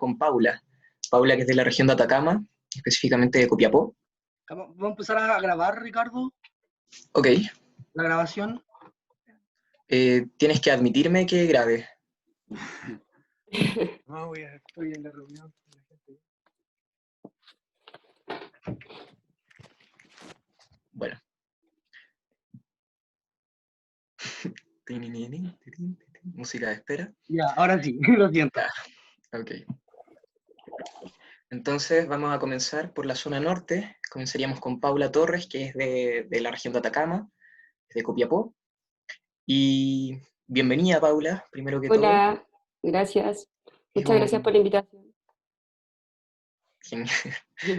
con Paula. Paula, que es de la región de Atacama, específicamente de Copiapó. Vamos a empezar a grabar, Ricardo, Ok. la grabación. Tienes que admitirme que grabe. No, estoy en la reunión con la gente. Bueno. Música de espera. Ya, ahora sí, lo siento. Ok. Entonces vamos a comenzar por la zona norte. Comenzaríamos con Paula Torres, que es de la región de Atacama, de Copiapó. Y bienvenida, Paula, primero que todo. Hola, gracias. Es Muchas gracias por la invitación.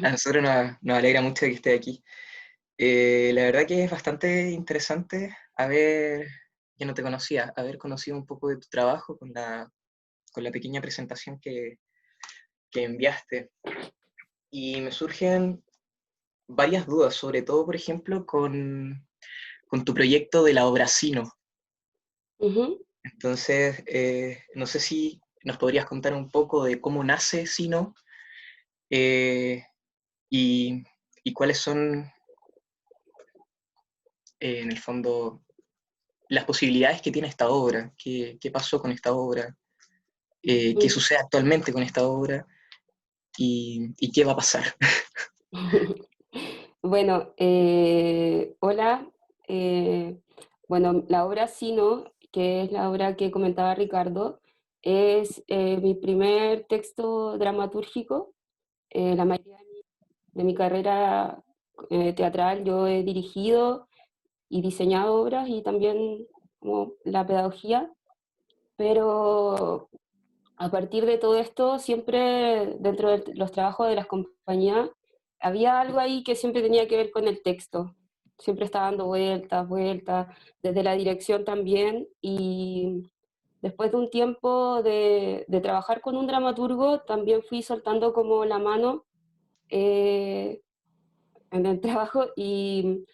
A nosotros nos alegra mucho que esté aquí. La verdad que es bastante interesante haber, que no te conocía, haber conocido un poco de tu trabajo con la pequeña presentación que enviaste. Y me surgen varias dudas, sobre todo, por ejemplo, con tu proyecto de la obra Sino. Entonces, no sé si nos podrías contar un poco de cómo nace Sino y cuáles son, en el fondo, las posibilidades que tiene esta obra, qué pasó con esta obra, qué sucede actualmente con esta obra y qué va a pasar. Bueno, hola. Bueno, la obra Sino, que es la obra que comentaba Ricardo, es mi primer texto dramatúrgico. La mayoría de mi carrera teatral yo he dirigido y diseñado obras y también como la pedagogía, pero a partir de todo esto, siempre dentro de los trabajos de las compañías, había algo ahí que siempre tenía que ver con el texto. Siempre estaba dando vueltas, vueltas, desde la dirección también. Y después de un tiempo de trabajar con un dramaturgo, también fui soltando como la mano en el trabajo y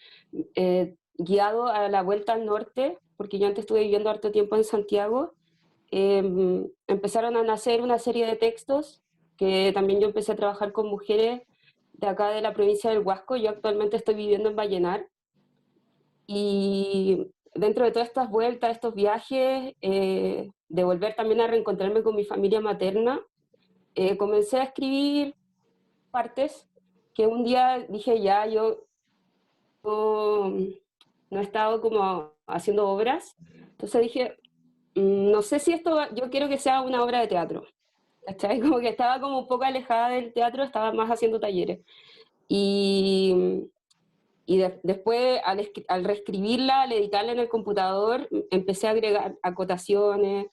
guiado a la vuelta al norte, porque yo antes estuve viviendo harto tiempo en Santiago. Empezaron a nacer una serie de textos que también yo empecé a trabajar con mujeres de acá de la provincia del Huasco. Yo actualmente estoy viviendo en Vallenar y dentro de todas estas vueltas, estos viajes, de volver también a reencontrarme con mi familia materna, comencé a escribir partes que un día dije ya, yo no, no he estado como haciendo obras, entonces dije, no sé si esto, yo quiero que sea una obra de teatro, ¿cachai? Como que estaba como un poco alejada del teatro, estaba más haciendo talleres. Y, después, al reescribirla, al editarla en el computador, empecé a agregar acotaciones,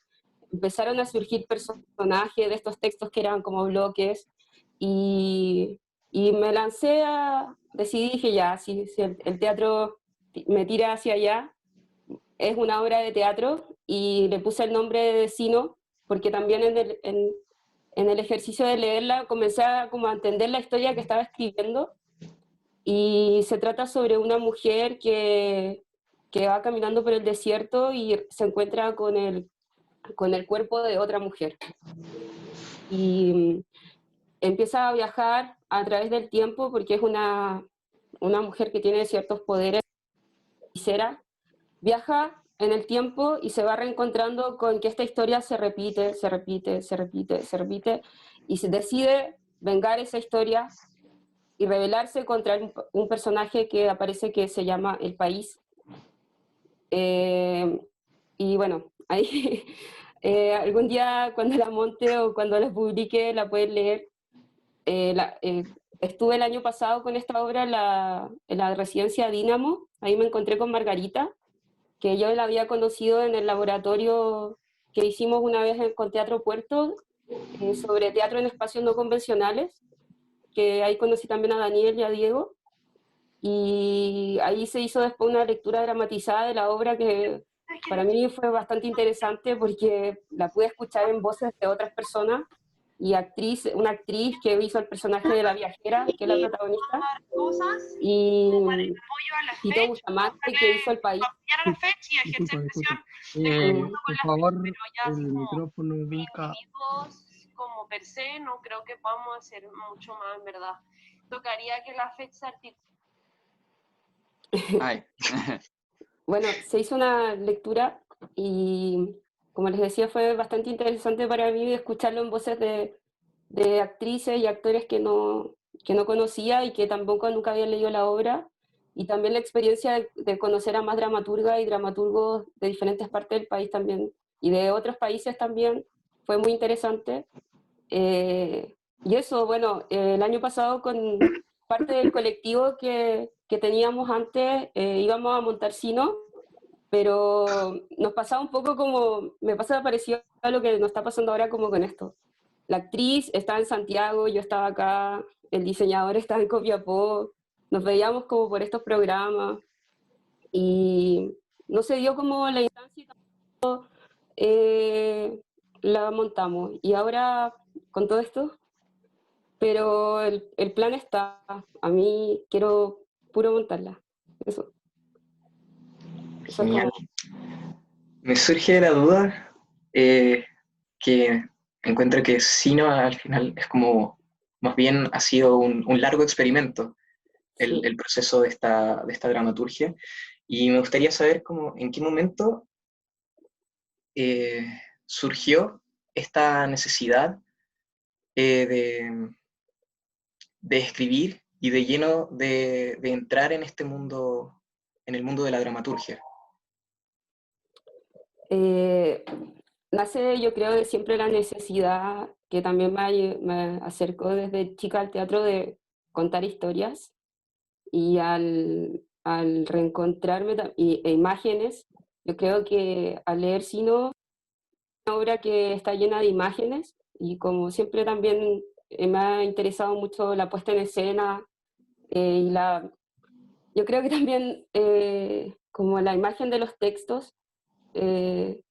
empezaron a surgir personajes de estos textos que eran como bloques, y me lancé decidí, dije ya, si el teatro me tira hacia allá, es una obra de teatro y le puse el nombre de Sino porque también en el ejercicio de leerla comencé como a entender la historia que estaba escribiendo y se trata sobre una mujer que va caminando por el desierto y se encuentra con el cuerpo de otra mujer y empieza a viajar a través del tiempo porque es una mujer que tiene ciertos poderes y viaja en el tiempo y se va reencontrando con que esta historia se repite, se repite, se repite, se repite, y se decide vengar esa historia y rebelarse contra un personaje que aparece que se llama El País. Y bueno, ahí algún día cuando la monte o cuando la publique la pueden leer. Estuve el año pasado con esta obra en la residencia Dínamo, ahí me encontré con Margarita, que yo la había conocido en el laboratorio que hicimos una vez con Teatro Puerto sobre teatro en espacios no convencionales, que ahí conocí también a Daniel y a Diego, y ahí se hizo después una lectura dramatizada de la obra que para mí fue bastante interesante porque la pude escuchar en voces de otras personas y una actriz que hizo el personaje de la viajera, que es la protagonista, y Tito Bustamante, que hizo El País. Disculpa. Por favor, el micrófono ubica como per se, no creo que podamos hacer mucho más, en verdad. Tocaría que la fecha se articule. Ay. Bueno, se hizo una lectura y, como les decía, fue bastante interesante para mí escucharlo en voces de actrices y actores que no conocía y que tampoco nunca habían leído la obra. Y también la experiencia de conocer a más dramaturgas y dramaturgos de diferentes partes del país también, y de otros países también, fue muy interesante. Y eso, bueno, el año pasado con parte del colectivo que teníamos antes, íbamos a montar Sino, pero nos pasaba un poco como, me pasa parecido a lo que nos está pasando ahora como con esto. La actriz estaba en Santiago, yo estaba acá, el diseñador estaba en Copiapó, nos veíamos como por estos programas y no se dio como la instancia y tampoco la montamos. Y ahora con todo esto, pero el plan está, a mí quiero puro montarla, eso. Eso es Genial. como, Me surge la duda que encuentro que Sino al final es como, más bien ha sido un largo experimento sí. el proceso de esta dramaturgia, y me gustaría saber cómo, en qué momento surgió esta necesidad de escribir y de lleno de entrar en este mundo, en el mundo de la dramaturgia. Nace, yo creo, de siempre la necesidad que también me acercó desde chica al teatro de contar historias y al reencontrarme e imágenes, yo creo que al leer Sino, una obra que está llena de imágenes y como siempre también me ha interesado mucho la puesta en escena y yo creo que también como la imagen de los textos eh,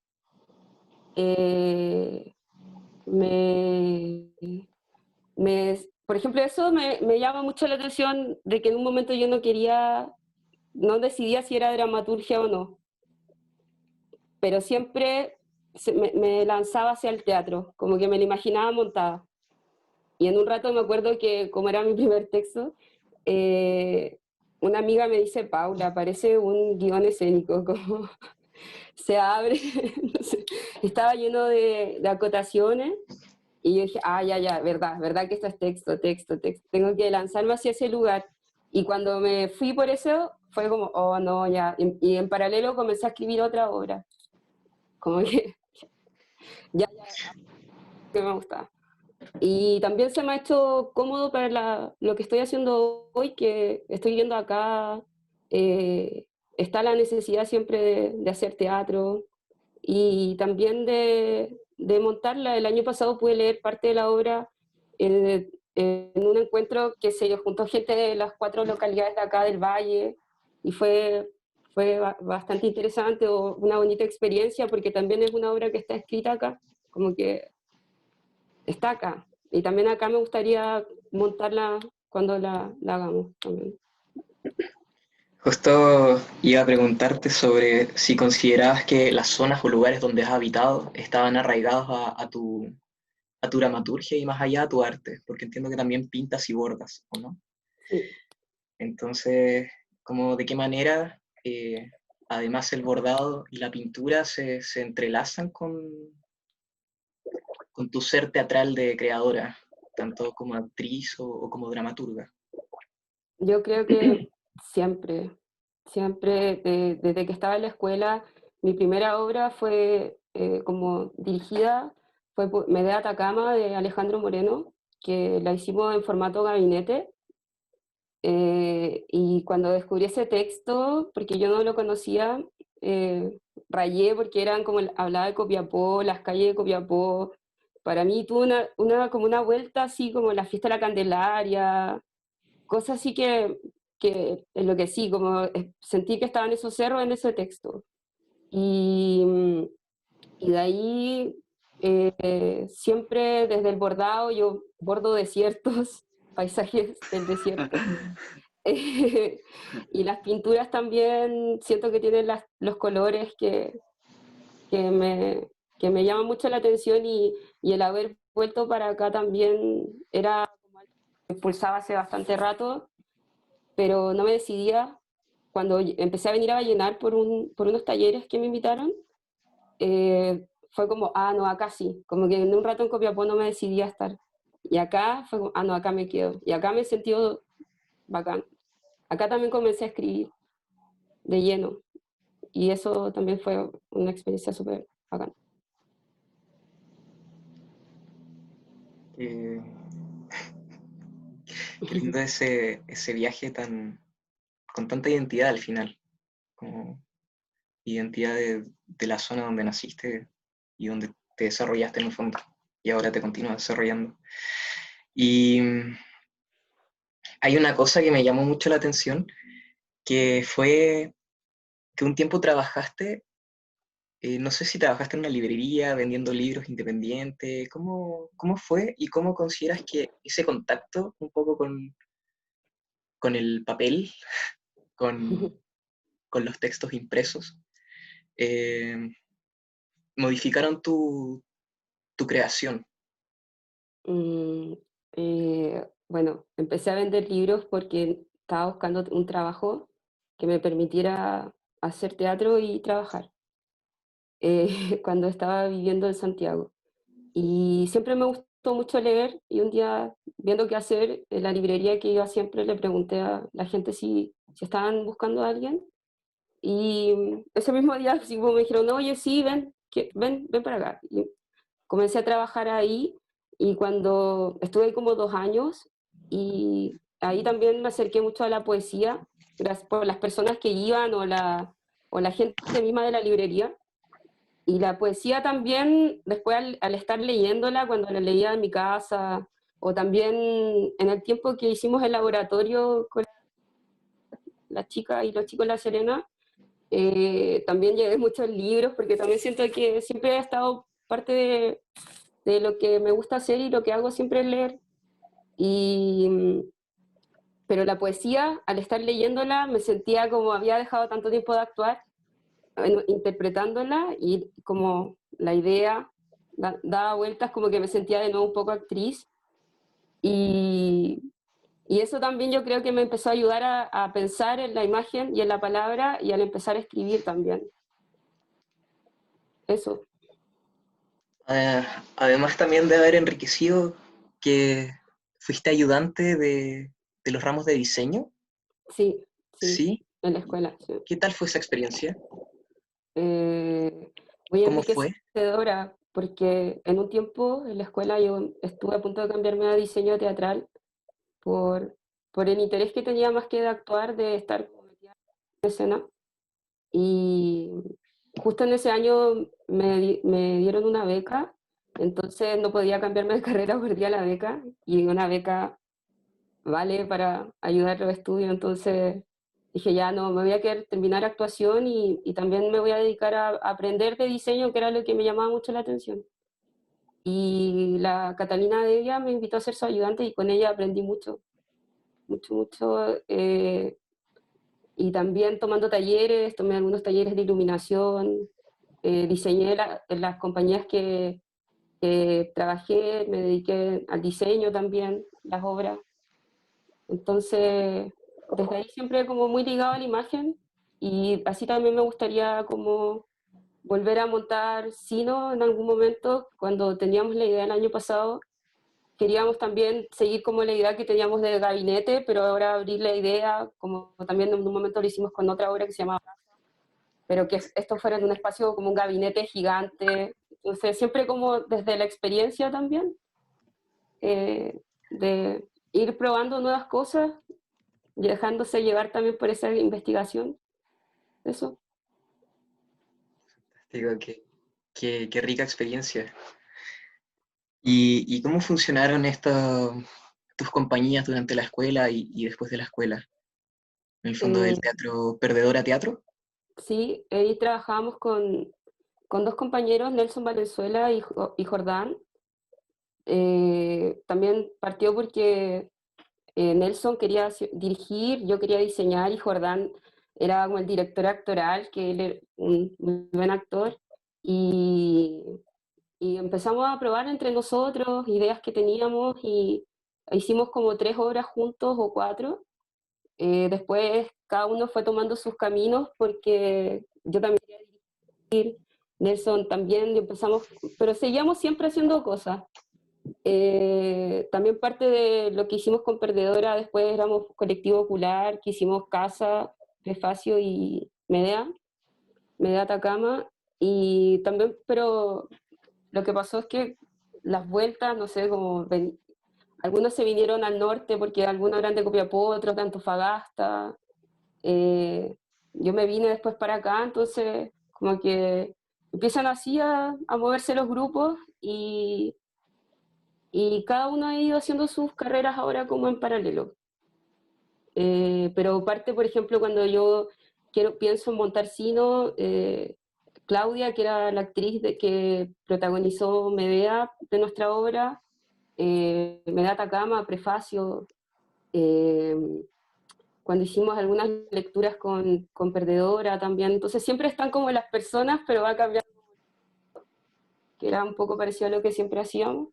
eh, me, por ejemplo, eso me llama mucho la atención de que en un momento yo no decidía si era dramaturgia o no, pero siempre me lanzaba hacia el teatro, como que me lo imaginaba montada. Y en un rato me acuerdo que, como era mi primer texto, una amiga me dice, Paula, parece un guión escénico, como se abre, no sé, estaba lleno de acotaciones. Y yo dije, ya, verdad que esto es texto, tengo que lanzarme hacia ese lugar. Y cuando me fui por eso, fue como, oh no, ya. Y en paralelo comencé a escribir otra obra. Como que ya, que me gustaba. Y también se me ha hecho cómodo para lo que estoy haciendo hoy, que estoy viendo acá, está la necesidad siempre de hacer teatro y también de montarla. El año pasado pude leer parte de la obra en un encuentro que se juntó gente de las 4 localidades de acá del Valle y fue bastante interesante, una bonita experiencia, porque también es una obra que está escrita acá, como que está acá. Y también acá me gustaría montarla cuando la hagamos también. Justo iba a preguntarte sobre si considerabas que las zonas o lugares donde has habitado estaban arraigados a tu dramaturgia y más allá a tu arte, porque entiendo que también pintas y bordas, ¿o no? Sí. Entonces, ¿cómo de qué manera, además el bordado y la pintura se entrelazan con tu ser teatral de creadora, tanto como actriz o como dramaturga? Yo creo que siempre, desde que estaba en la escuela, mi primera obra fue como dirigida, fue Medea Atacama de Alejandro Moreno, que la hicimos en formato gabinete. Y cuando descubrí ese texto, porque yo no lo conocía, rayé porque eran como, hablaba de Copiapó, las calles de Copiapó. Para mí tuvo como una vuelta así como la fiesta de la Candelaria, cosas así que enloquecí, como sentí que estaban esos cerros en ese texto. Y de ahí siempre desde el bordado, yo bordo desiertos, paisajes del desierto. Y las pinturas también siento que tienen los colores que me llaman mucho la atención y el haber vuelto para acá también era como algo que impulsaba hace bastante rato, pero no me decidía. Cuando empecé a venir a Vallenar por unos talleres que me invitaron, fue como, ah, no, acá sí. Como que en un rato en Copiapó no me decidía a estar. Y acá fue como, ah, no, acá me quedo. Y acá me he sentido bacán. Acá también comencé a escribir de lleno. Y eso también fue una experiencia súper bacán. Eh, qué lindo ese viaje con tanta identidad al final, como identidad de la zona donde naciste y donde te desarrollaste en el fondo, y ahora te continúas desarrollando. Y hay una cosa que me llamó mucho la atención, que fue que un tiempo trabajaste, no sé si trabajaste en una librería vendiendo libros independientes. ¿Cómo fue y cómo consideras que ese contacto un poco con el papel, con, con los textos impresos, eh, modificaron tu creación? Mm, bueno, empecé a vender libros porque estaba buscando un trabajo que me permitiera hacer teatro y trabajar cuando estaba viviendo en Santiago. Y siempre me gustó mucho leer y un día, viendo qué hacer en la librería que iba siempre, le pregunté a la gente si estaban buscando a alguien. Y ese mismo día sí, me dijeron, oye, sí, ven, ven para acá. Y comencé a trabajar ahí y cuando estuve ahí como 2 años y ahí también me acerqué mucho a la poesía, gracias por las personas que iban o la gente misma de la librería. Y la poesía también, después al estar leyéndola, cuando la leía en mi casa, o también en el tiempo que hicimos el laboratorio con las chicas y los chicos de La Serena, también llevé muchos libros, porque también siento que siempre ha estado parte de lo que me gusta hacer y lo que hago siempre es leer. Y, pero la poesía, al estar leyéndola, me sentía como había dejado tanto tiempo de actuar, interpretándola y como la idea daba vueltas, como que me sentía de nuevo un poco actriz. Y, y eso también yo creo que me empezó a ayudar a pensar en la imagen y en la palabra y al empezar a escribir también. Eso, Además también de haber enriquecido que fuiste ayudante de los ramos de diseño, sí, sí, ¿sí? en la escuela. Sí. ¿Qué tal fue esa experiencia? Eh, Muy ¿Cómo fue? enriquecedora, porque en un tiempo en la escuela yo estuve a punto de cambiarme a diseño teatral por, por el interés que tenía más que de actuar, de estar como metida en escena. Y justo en ese año me dieron una beca, entonces no podía cambiarme de carrera, perdía la beca, y una beca vale para ayudar a los estudios, entonces dije ya no, me voy a quedar terminar actuación y también me voy a dedicar a aprender de diseño, que era lo que me llamaba mucho la atención. Y la Catalina de ella me invitó a ser su ayudante y con ella aprendí mucho, mucho, mucho. Y también tomando talleres, tomé algunos talleres de iluminación, diseñé en las compañías que trabajé, me dediqué al diseño también, las obras. Entonces, desde ahí siempre como muy ligado a la imagen y así también me gustaría como volver a montar Sino en algún momento, cuando teníamos la idea el año pasado. Queríamos también seguir como la idea que teníamos de gabinete, pero ahora abrir la idea, como también en un momento lo hicimos con otra obra que se llamaba, pero que esto fuera en un espacio como un gabinete gigante. Entonces, siempre como desde la experiencia también, de ir probando nuevas cosas y dejándose llevar también por esa investigación. Eso. Digo, qué rica experiencia. Y cómo funcionaron tus compañías durante la escuela y después de la escuela? En el fondo Eh, del teatro, Perdedora Teatro. sí, ahí trabajábamos con dos compañeros, Nelson Valenzuela y Jordán. También partió porque Nelson quería dirigir, yo quería diseñar y Jordán era como el director actoral, que él era un muy buen actor. Y, y empezamos a probar entre nosotros ideas que teníamos y hicimos como 3 obras juntos o 4. Después cada uno fue tomando sus caminos porque yo también quería dirigir, Nelson también, y empezamos, pero seguíamos siempre haciendo cosas. También parte de lo que hicimos con Perdedora, después éramos Colectivo Ocular, que hicimos Casa, Prefacio y Medea Atacama, y también, pero lo que pasó es que las vueltas, no sé, algunos se vinieron al norte porque algunos eran de Copiapó, otros de Antofagasta, yo me vine después para acá, entonces como que empiezan así a moverse los grupos y cada uno ha ido haciendo sus carreras ahora como en paralelo. Pero parte, por ejemplo, cuando yo pienso en montar Sino, Claudia, que era la actriz que protagonizó Medea de nuestra obra, Medea Atacama, Prefacio, eh, cuando hicimos algunas lecturas con Perdedora también, entonces siempre están como las personas, pero va cambiando, que era un poco parecido a lo que siempre hacíamos,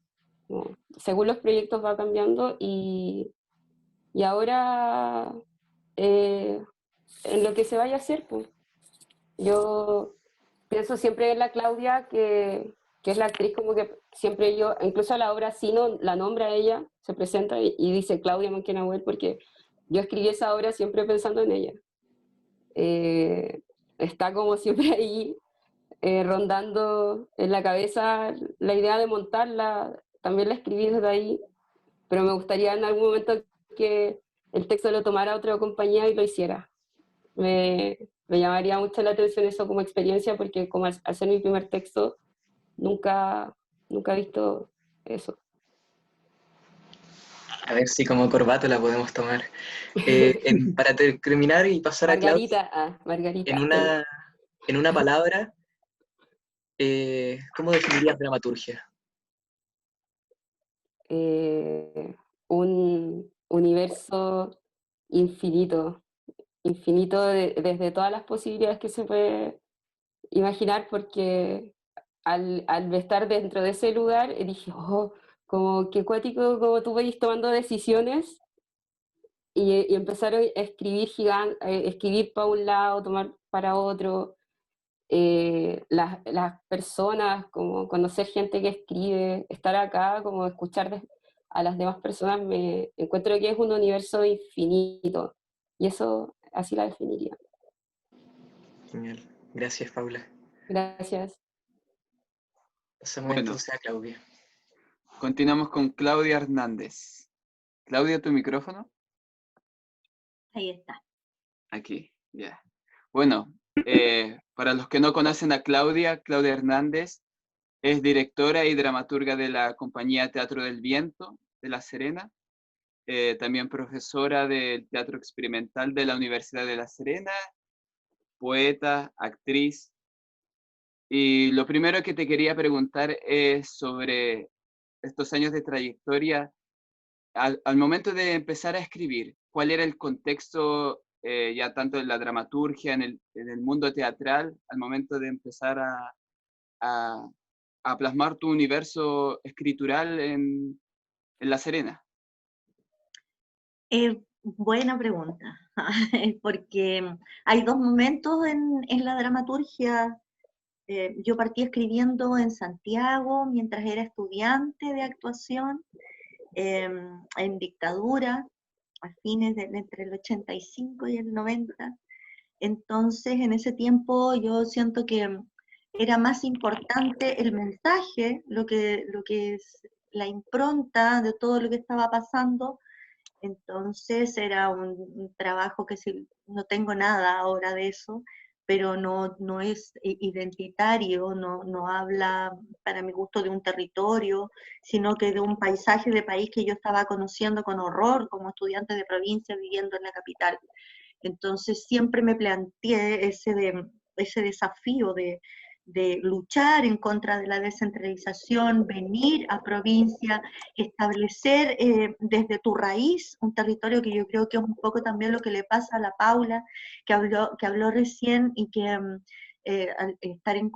como, según los proyectos va cambiando y ahora en lo que se vaya a hacer, pues. Yo pienso siempre en la Claudia, que es la actriz, como que siempre yo, incluso a la obra Sino la nombra a ella, se presenta y dice Claudia Manquenahuel, porque yo escribí esa obra siempre pensando en ella. Está como siempre ahí, rondando en la cabeza la idea de montarla, también la escribí desde ahí, pero me gustaría en algún momento que el texto lo tomara otra compañía y lo hiciera. Me llamaría mucho la atención eso como experiencia, porque como al ser mi primer texto, nunca he visto eso. A ver si como corbata la podemos tomar. Para terminar y pasar a Claudia, Margarita. en una palabra, ¿cómo definirías dramaturgia? Un universo infinito, desde todas las posibilidades que se puede imaginar, porque al estar dentro de ese lugar dije, oh, como qué cuático, como tú vas tomando decisiones y empezar a escribir, escribir para un lado, tomar para otro, las personas, como conocer gente que escribe, estar acá, como escuchar a las demás personas, me encuentro que es un universo infinito, y eso así la definiría. Genial. Gracias, Paula. Gracias. Pasamos Bueno, entonces a Claudia. continuamos con Claudia Hernández. Claudia, ¿tu micrófono? Ahí está. Aquí, ya. Bueno, para los que no conocen a Claudia, Claudia Hernández es directora y dramaturga de la compañía Teatro del Viento de La Serena, también profesora del Teatro Experimental de la Universidad de La Serena, poeta, actriz. Y lo primero que te quería preguntar es sobre estos años de trayectoria. Al momento de empezar a escribir, ¿cuál era el contexto ya tanto en la dramaturgia, en el mundo teatral, al momento de empezar a plasmar tu universo escritural en La Serena? Buena pregunta, porque hay dos momentos en la dramaturgia. Yo partí escribiendo en Santiago mientras era estudiante de actuación, en dictadura, a fines entre el 85 y el 90. Entonces, en ese tiempo yo siento que era más importante el mensaje, lo que es la impronta de todo lo que estaba pasando. Entonces era un trabajo que no tengo nada ahora de eso, pero no es identitario, no habla para mi gusto de un territorio, sino que de un paisaje de país que yo estaba conociendo con horror como estudiante de provincia viviendo en la capital. Entonces siempre me planteé ese desafío de luchar en contra de la descentralización, venir a provincia, establecer desde tu raíz un territorio, que yo creo que es un poco también lo que le pasa a la Paula, que habló recién y al estar en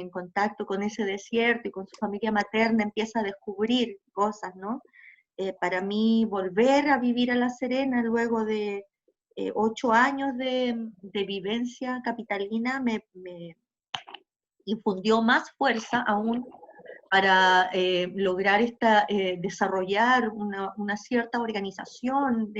contacto con ese desierto y con su familia materna, empieza a descubrir cosas, ¿no? Para mí, volver a vivir a La Serena luego de 8 años de vivencia capitalina me infundió más fuerza aún para lograr desarrollar una cierta organización,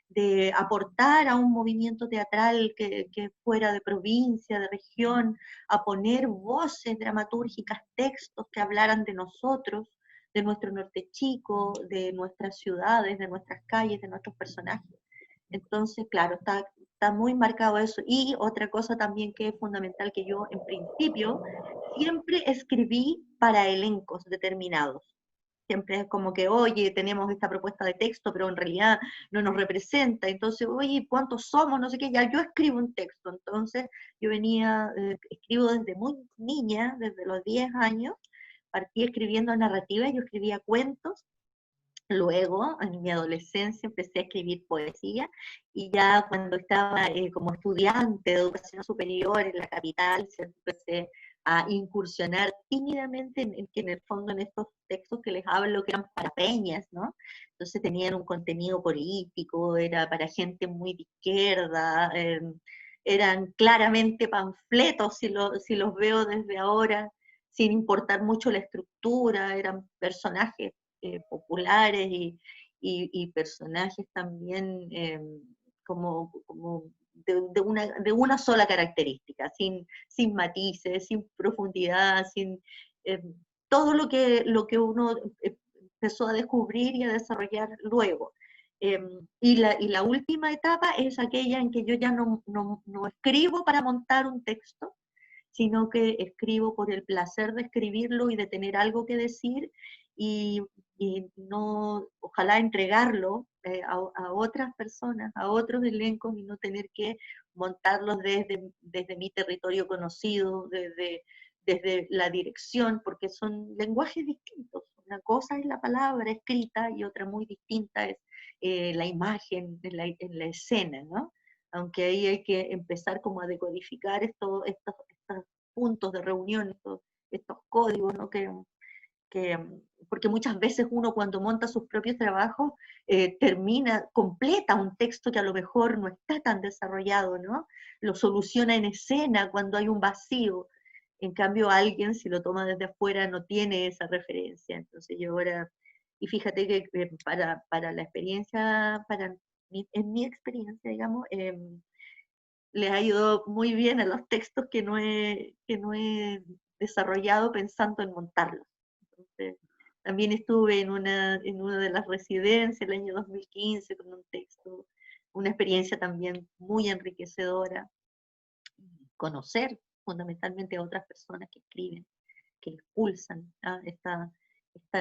de aportar a un movimiento teatral que fuera de provincia, de región, a poner voces dramatúrgicas, textos que hablaran de nosotros, de nuestro norte chico, de nuestras ciudades, de nuestras calles, de nuestros personajes. Entonces, claro, está muy marcado eso. Y otra cosa también que es fundamental, que yo en principio siempre escribí para elencos determinados. Siempre es como que, oye, tenemos esta propuesta de texto, pero en realidad no nos representa. Entonces, oye, ¿cuántos somos? No sé qué, ya yo escribo un texto. Entonces, yo escribo desde muy niña, desde los 10 años, partí escribiendo narrativas, yo escribía cuentos. Luego, en mi adolescencia, empecé a escribir poesía, y ya cuando estaba como estudiante de educación superior en la capital, empecé a incursionar tímidamente en el fondo en estos textos que les hablo, que eran para peñas, ¿no? Entonces tenían un contenido político, era para gente muy de izquierda, eran claramente panfletos, si los veo desde ahora, sin importar mucho la estructura, eran personajes populares y personajes también como de una sola característica, sin matices, sin profundidad, sin todo lo que uno empezó a descubrir y a desarrollar luego. Y la última etapa es aquella en que yo ya no escribo para montar un texto, sino que escribo por el placer de escribirlo y de tener algo que decir, y no, ojalá entregarlo a otras personas, a otros elencos, y no tener que montarlos desde mi territorio conocido, desde la dirección, porque son lenguajes distintos. Una cosa es la palabra escrita y otra muy distinta es la imagen en la escena, ¿no? Aunque ahí hay que empezar como a decodificar estos puntos de reunión, estos códigos, ¿no? Porque muchas veces uno, cuando monta sus propios trabajos, completa un texto que a lo mejor no está tan desarrollado, ¿no? Lo soluciona en escena cuando hay un vacío. En cambio, alguien, si lo toma desde afuera, no tiene esa referencia. Entonces yo ahora, y fíjate que para la experiencia, en mi experiencia, digamos, les ha ido muy bien a los textos que no he desarrollado pensando en montarlos. Entonces, también estuve en una de las residencias el año 2015 con un texto, una experiencia también muy enriquecedora. Conocer fundamentalmente a otras personas que escriben, que expulsan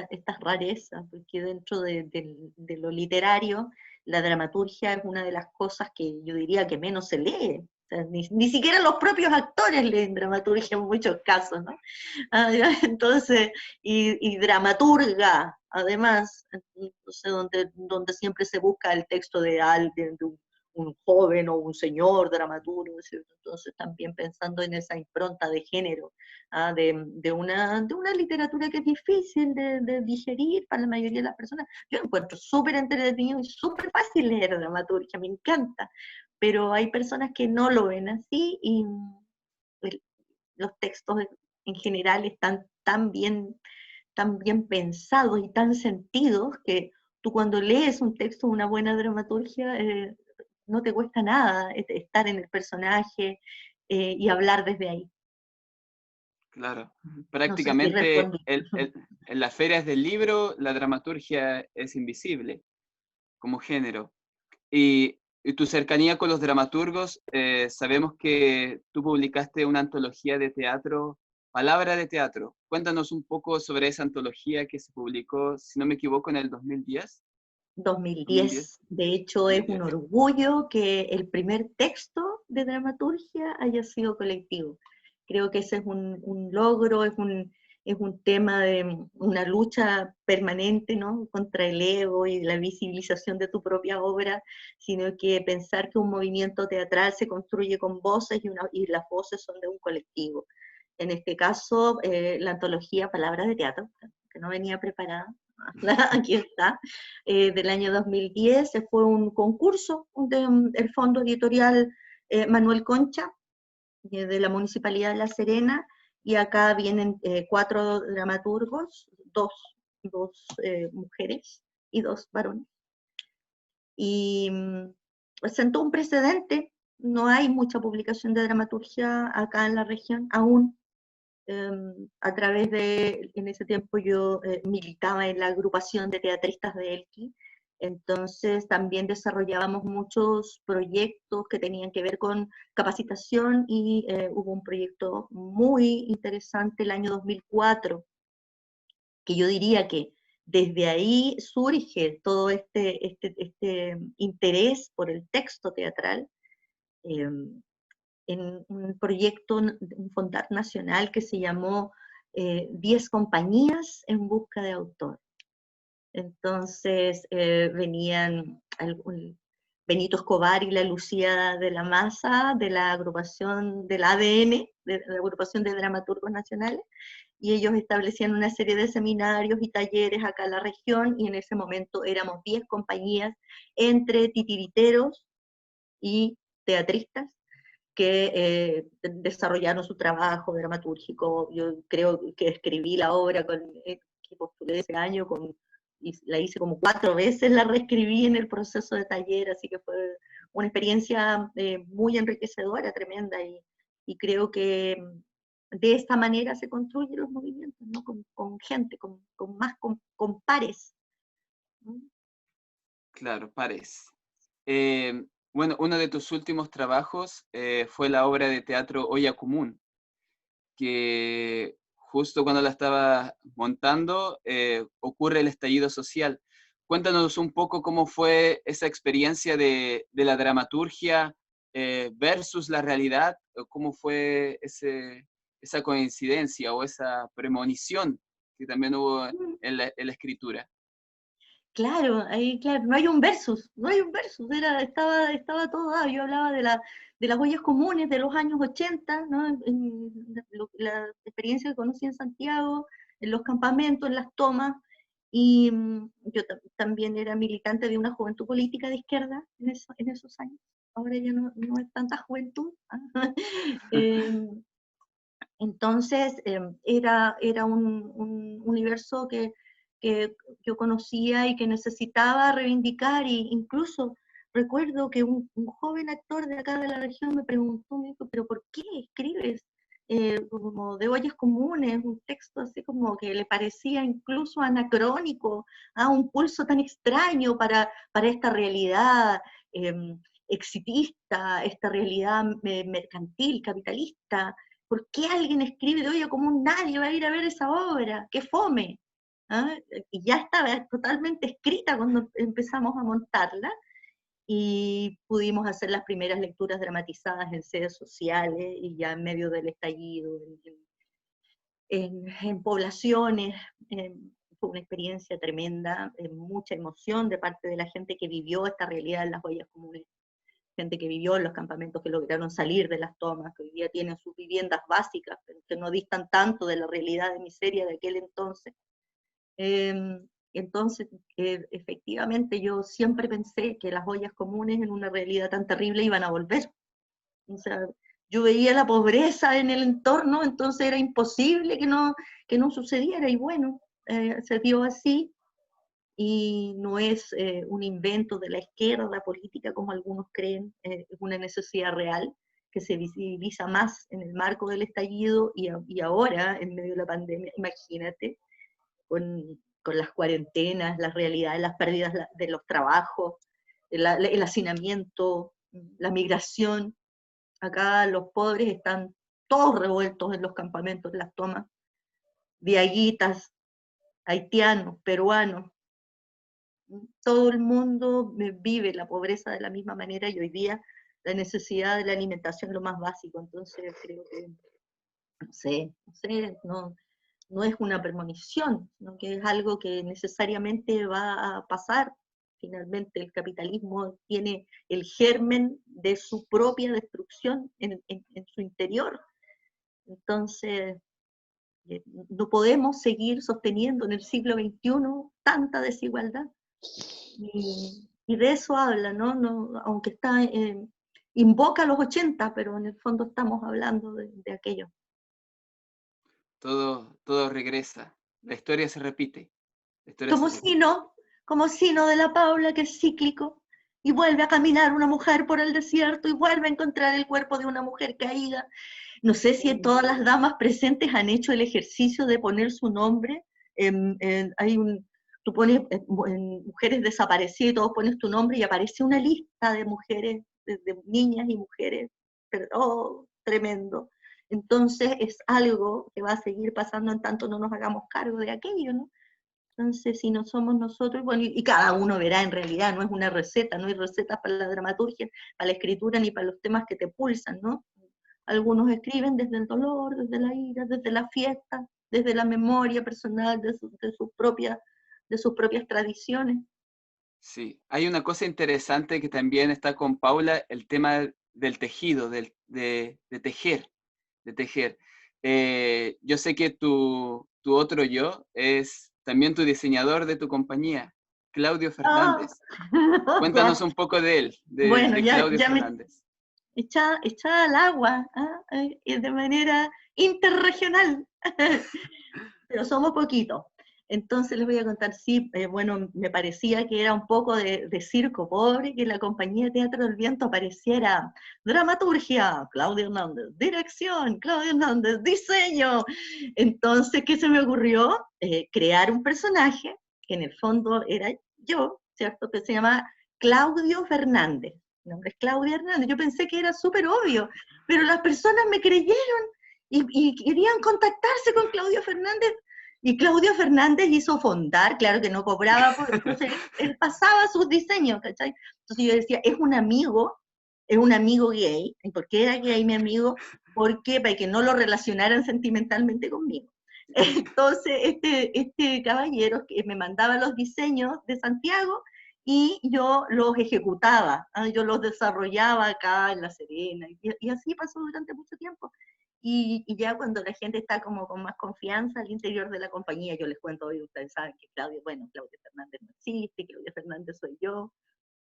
estas rarezas, porque dentro de lo literario, la dramaturgia es una de las cosas que yo diría que menos se lee. O sea, ni siquiera los propios actores leen dramaturgia en muchos casos, ¿no? Entonces, y dramaturga, además, entonces, donde siempre se busca el texto de alguien, de un joven o un señor dramaturgo, ¿cierto? Entonces también pensando en esa impronta de género, de una literatura que es difícil de digerir para la mayoría de las personas. Yo encuentro súper entretenido y súper fácil leer dramaturgia, me encanta, pero hay personas que no lo ven así, y los textos en general están tan bien pensados y tan sentidos que tú, cuando lees un texto, una buena dramaturgia, no te cuesta nada estar en el personaje y hablar desde ahí. Claro, No sé si prácticamente respondí. en las ferias del libro la dramaturgia es invisible como género. Y tu cercanía con los dramaturgos, sabemos que tú publicaste una antología de teatro, Palabra de Teatro. Cuéntanos un poco sobre esa antología que se publicó, si no me equivoco, en el 2010. 2010. De hecho, es un orgullo que el primer texto de dramaturgia haya sido colectivo. Creo que ese es un logro, es es un tema de una lucha permanente, ¿no?, contra el ego y la visibilización de tu propia obra, sino que pensar que un movimiento teatral se construye con voces y las voces son de un colectivo. En este caso, la antología Palabras de Teatro, que no venía preparada, aquí está, del año 2010, fue un concurso del Fondo Editorial Manuel Concha, de la Municipalidad de La Serena, y acá vienen 4 dramaturgos, dos mujeres y 2 varones. Y sentó un precedente, no hay mucha publicación de dramaturgia acá en la región aún. A través de, en ese tiempo yo militaba en la agrupación de teatristas de Elqui, entonces también desarrollábamos muchos proyectos que tenían que ver con capacitación y hubo un proyecto muy interesante el año 2004, que yo diría que desde ahí surge todo este interés por el texto teatral, en un proyecto, un fondar nacional que se llamó 10 compañías en busca de autor. Entonces venían Benito Escobar y la Lucía de la Maza, de la agrupación del ADN, de la agrupación de dramaturgos nacionales, y ellos establecían una serie de seminarios y talleres acá en la región, y en ese momento éramos 10 compañías, entre titiriteros y teatristas, que desarrollaron su trabajo dramatúrgico. Yo creo que escribí la obra que postulé ese año, y la hice como 4 veces, la reescribí en el proceso de taller, así que fue una experiencia muy enriquecedora, tremenda, y creo que de esta manera se construyen los movimientos, ¿no? Con gente, con pares, ¿no? Claro, pares. Bueno, uno de tus últimos trabajos fue la obra de teatro Olla Común, que justo cuando la estaba montando ocurre el estallido social. Cuéntanos un poco cómo fue esa experiencia de la dramaturgia versus la realidad, cómo fue esa coincidencia o esa premonición que también hubo en la escritura. Claro, ahí, claro, no hay un versus, estaba todo dado. Yo hablaba de las ollas comunes de los años 80, ¿no? La experiencia que conocí en Santiago, en los campamentos, en las tomas, y yo también era militante de una juventud política de izquierda en esos años. Ahora ya no es tanta juventud. Entonces, era un universo que yo conocía y que necesitaba reivindicar, e incluso recuerdo que un joven actor de acá de la región me preguntó, me dijo, ¿pero por qué escribes como de ollas comunes, un texto así como que le parecía incluso anacrónico, un pulso tan extraño para esta realidad exitista, esta realidad mercantil, capitalista? ¿Por qué alguien escribe de olla común? Nadie va a ir a ver esa obra, ¡qué fome! Y ya estaba totalmente escrita cuando empezamos a montarla, y pudimos hacer las primeras lecturas dramatizadas en sedes sociales, y ya en medio del estallido, en poblaciones. Fue una experiencia tremenda, mucha emoción de parte de la gente que vivió esta realidad en las ollas comunes, gente que vivió en los campamentos, que lograron salir de las tomas, que hoy día tienen sus viviendas básicas, pero que no distan tanto de la realidad de miseria de aquel entonces. Entonces, efectivamente, yo siempre pensé que las ollas comunes en una realidad tan terrible iban a volver. O sea, yo veía la pobreza en el entorno, entonces era imposible que no sucediera, y bueno, se dio así, y no es un invento de la izquierda política como algunos creen, es una necesidad real que se visibiliza más en el marco del estallido, y ahora, en medio de la pandemia, imagínate, con las cuarentenas, las realidades, las pérdidas de los trabajos, el hacinamiento, la migración. Acá los pobres están todos revueltos en los campamentos, en las tomas, diaguitas, haitianos, peruanos. Todo el mundo vive la pobreza de la misma manera, y hoy día la necesidad de la alimentación es lo más básico. Entonces creo que, no sé, no es una premonición, sino que es algo que necesariamente va a pasar. Finalmente el capitalismo tiene el germen de su propia destrucción en su interior. Entonces, no podemos seguir sosteniendo en el siglo XXI tanta desigualdad. Y de eso habla, ¿no? Aunque está, invoca los 80, pero en el fondo estamos hablando de aquello. Todo regresa. La historia se repite. La historia Como se repite. como sino de la Paula, que es cíclico, y vuelve a caminar una mujer por el desierto y vuelve a encontrar el cuerpo de una mujer caída. No sé si todas las damas presentes han hecho el ejercicio de poner su nombre. Tú pones en mujeres desaparecidas y todos pones tu nombre y aparece una lista de mujeres, de niñas y mujeres. Pero, oh, tremendo. Entonces es algo que va a seguir pasando en tanto no nos hagamos cargo de aquello, ¿no? Entonces, si no somos nosotros, bueno, y cada uno verá en realidad, no es una receta, no hay recetas para la dramaturgia, para la escritura, ni para los temas que te pulsan, ¿no? Algunos escriben desde el dolor, desde la ira, desde la fiesta, desde la memoria personal, de sus propias tradiciones. Sí, hay una cosa interesante que también está con Paula, el tema del tejido, de tejer, de tejer. Yo sé que tu otro yo es también tu diseñador de tu compañía, Claudio Fernández. Cuéntanos un poco de él, Bueno, de Claudio Fernández. Echada al agua, de manera interregional, pero somos poquitos. Entonces les voy a contar, sí, bueno, me parecía que era un poco de circo pobre, que la compañía de Teatro del Viento apareciera dramaturgia, Claudio Hernández, dirección, Claudio Hernández, diseño. Entonces, ¿qué se me ocurrió? Crear un personaje, que en el fondo era yo, ¿cierto? Que se llama Claudio Fernández. Mi nombre es Claudia Hernández. Yo pensé que era súper obvio, pero las personas me creyeron y querían contactarse con Claudio Fernández. Y Claudio Fernández hizo fondar, claro que no cobraba, entonces él pasaba sus diseños, ¿cachai? Entonces yo decía, es un amigo gay. ¿Y por qué era gay mi amigo? Porque para que no lo relacionaran sentimentalmente conmigo. Entonces este caballero que me mandaba los diseños de Santiago y yo los ejecutaba, yo los desarrollaba acá en La Serena, y así pasó durante mucho tiempo. Y ya cuando la gente está como con más confianza al interior de la compañía, yo les cuento hoy, ustedes saben que Claudio Fernández no existe, Claudia Fernández soy yo,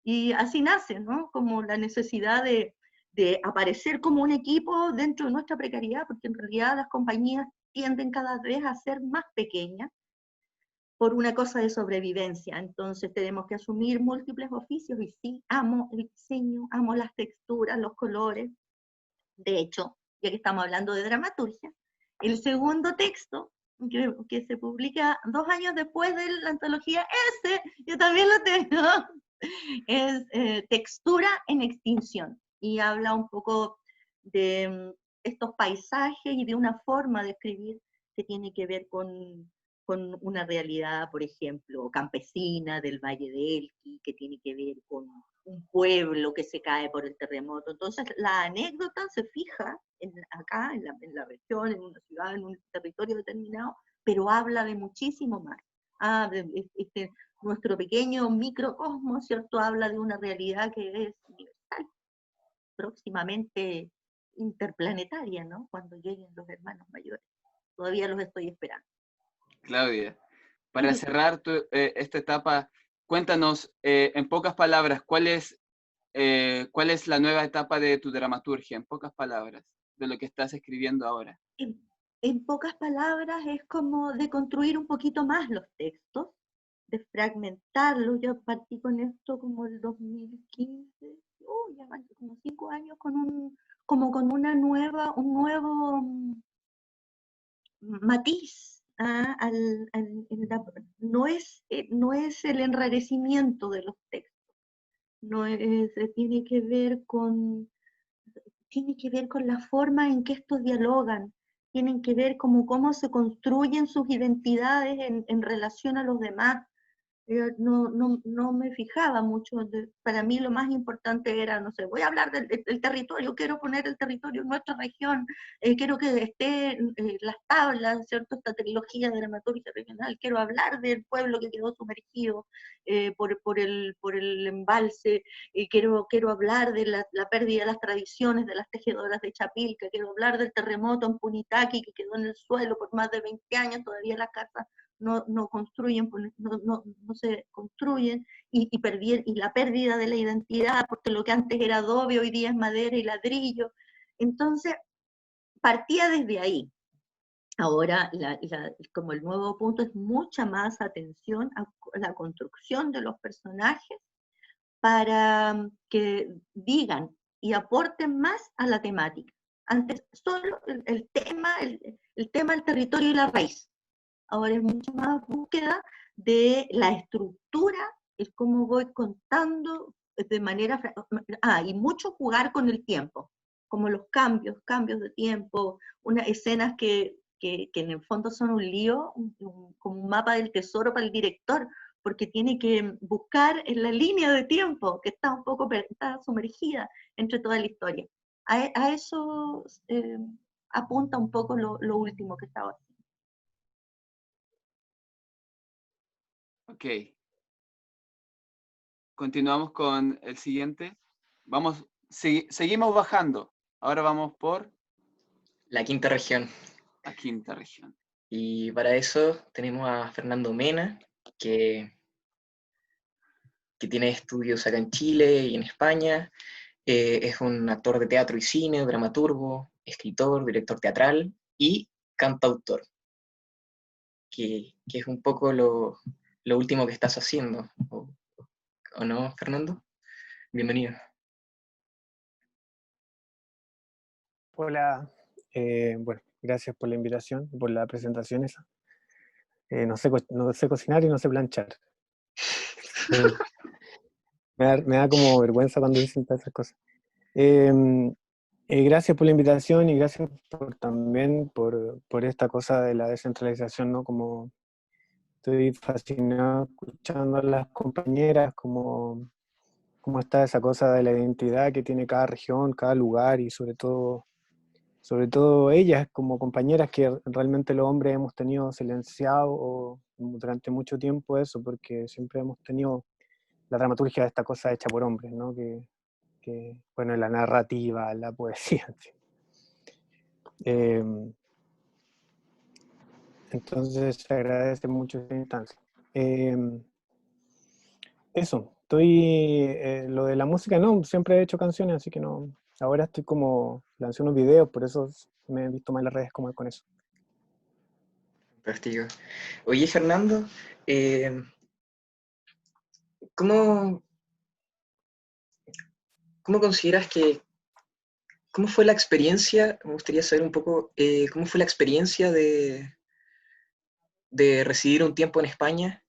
y así nace, ¿no? Como la necesidad de aparecer como un equipo dentro de nuestra precariedad, porque en realidad las compañías tienden cada vez a ser más pequeñas por una cosa de sobrevivencia. Entonces tenemos que asumir múltiples oficios, y sí, amo el diseño, amo las texturas, los colores. De hecho, ya que estamos hablando de dramaturgia, el segundo texto, que se publica 2 años después de la antología, yo también lo tengo, es Textura en Extinción, y habla un poco de estos paisajes y de una forma de escribir que tiene que ver con una realidad, por ejemplo, campesina del Valle de Elqui, que tiene que ver con un pueblo que se cae por el terremoto. Entonces la anécdota se fija acá, en la región, en una ciudad, en un territorio determinado, pero habla de muchísimo más. Nuestro pequeño microcosmos, ¿cierto? Habla de una realidad que es universal, próximamente interplanetaria, ¿no? Cuando lleguen los hermanos mayores. Todavía los estoy esperando. Claudia, para cerrar esta etapa, cuéntanos en pocas palabras, ¿cuál es la nueva etapa de tu dramaturgia? En pocas palabras, de lo que estás escribiendo ahora. En pocas palabras, es como de construir un poquito más los textos, de fragmentarlos. Yo partí con esto como el 2015, ya van como 5 años, un nuevo matiz. No es el enrarecimiento de los textos, tiene que ver con la forma en que estos dialogan, tienen que ver cómo se construyen sus identidades en relación a los demás. No me fijaba mucho. Para mí lo más importante era, no sé, voy a hablar del territorio, quiero poner el territorio en nuestra región, quiero que esté las tablas, ¿cierto? Esta trilogía de dramaturgia regional, quiero hablar del pueblo que quedó sumergido por el embalse, quiero hablar de la pérdida de las tradiciones de las tejedoras de Chapilca, quiero hablar del terremoto en Punitaqui que quedó en el suelo por más de 20 años, todavía las casas no construyen, no se construyen, y la pérdida de la identidad, porque lo que antes era adobe hoy día es madera y ladrillo. Entonces, partía desde ahí. Ahora, como el nuevo punto es mucha más atención a la construcción de los personajes para que digan y aporten más a la temática. Antes solo el tema del territorio y la raíz. Ahora es mucho más búsqueda de la estructura, es cómo voy contando de manera... y mucho jugar con el tiempo, como los cambios de tiempo, unas escenas que en el fondo son un lío, como un mapa del tesoro para el director, porque tiene que buscar en la línea de tiempo, que está un poco está sumergida entre toda la historia. A eso apunta un poco lo último que estaba haciendo. Ok. Continuamos con el siguiente. Seguimos bajando. Ahora vamos por La quinta región. la quinta región. Y para eso tenemos a Fernando Mena, que tiene estudios acá en Chile y en España. Es un actor de teatro y cine, dramaturgo, escritor, director teatral y cantautor, que es un poco lo último que estás haciendo. ¿O no, Fernando? Bienvenido. Hola, bueno, gracias por la invitación, por la presentación esa. No sé cocinar y no sé planchar. Me da como vergüenza cuando dicen todas esas cosas. Gracias por la invitación y gracias también por esta cosa de la descentralización, ¿no? Como estoy fascinado escuchando a las compañeras, cómo está esa cosa de la identidad que tiene cada región, cada lugar, y sobre todo ellas como compañeras que realmente los hombres hemos tenido silenciado durante mucho tiempo eso, porque siempre hemos tenido la dramaturgia de esta cosa hecha por hombres, ¿no? Bueno, la narrativa, la poesía. ¿Sí? Entonces se agradece mucho esta instancia. Eso, lo de la música no, siempre he hecho canciones, así que no, ahora estoy lancé unos videos, por eso me he visto más en las redes como con eso. Fantástico. Oye, Fernando, ¿cómo consideras cómo fue la experiencia? Me gustaría saber un poco, ¿cómo fue la experiencia de residir un tiempo en España?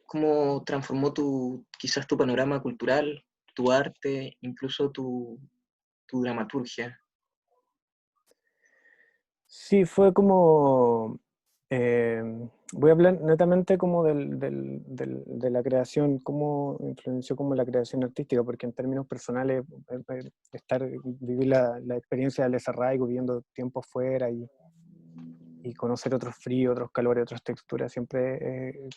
¿Cómo transformó quizás tu panorama cultural, tu arte, incluso tu dramaturgia? Sí, fue voy a hablar netamente como de la creación, cómo influenció como la creación artística, porque en términos personales, vivir la experiencia del desarraigo, viviendo tiempo fuera y conocer otros fríos, otros calores, otras texturas, siempre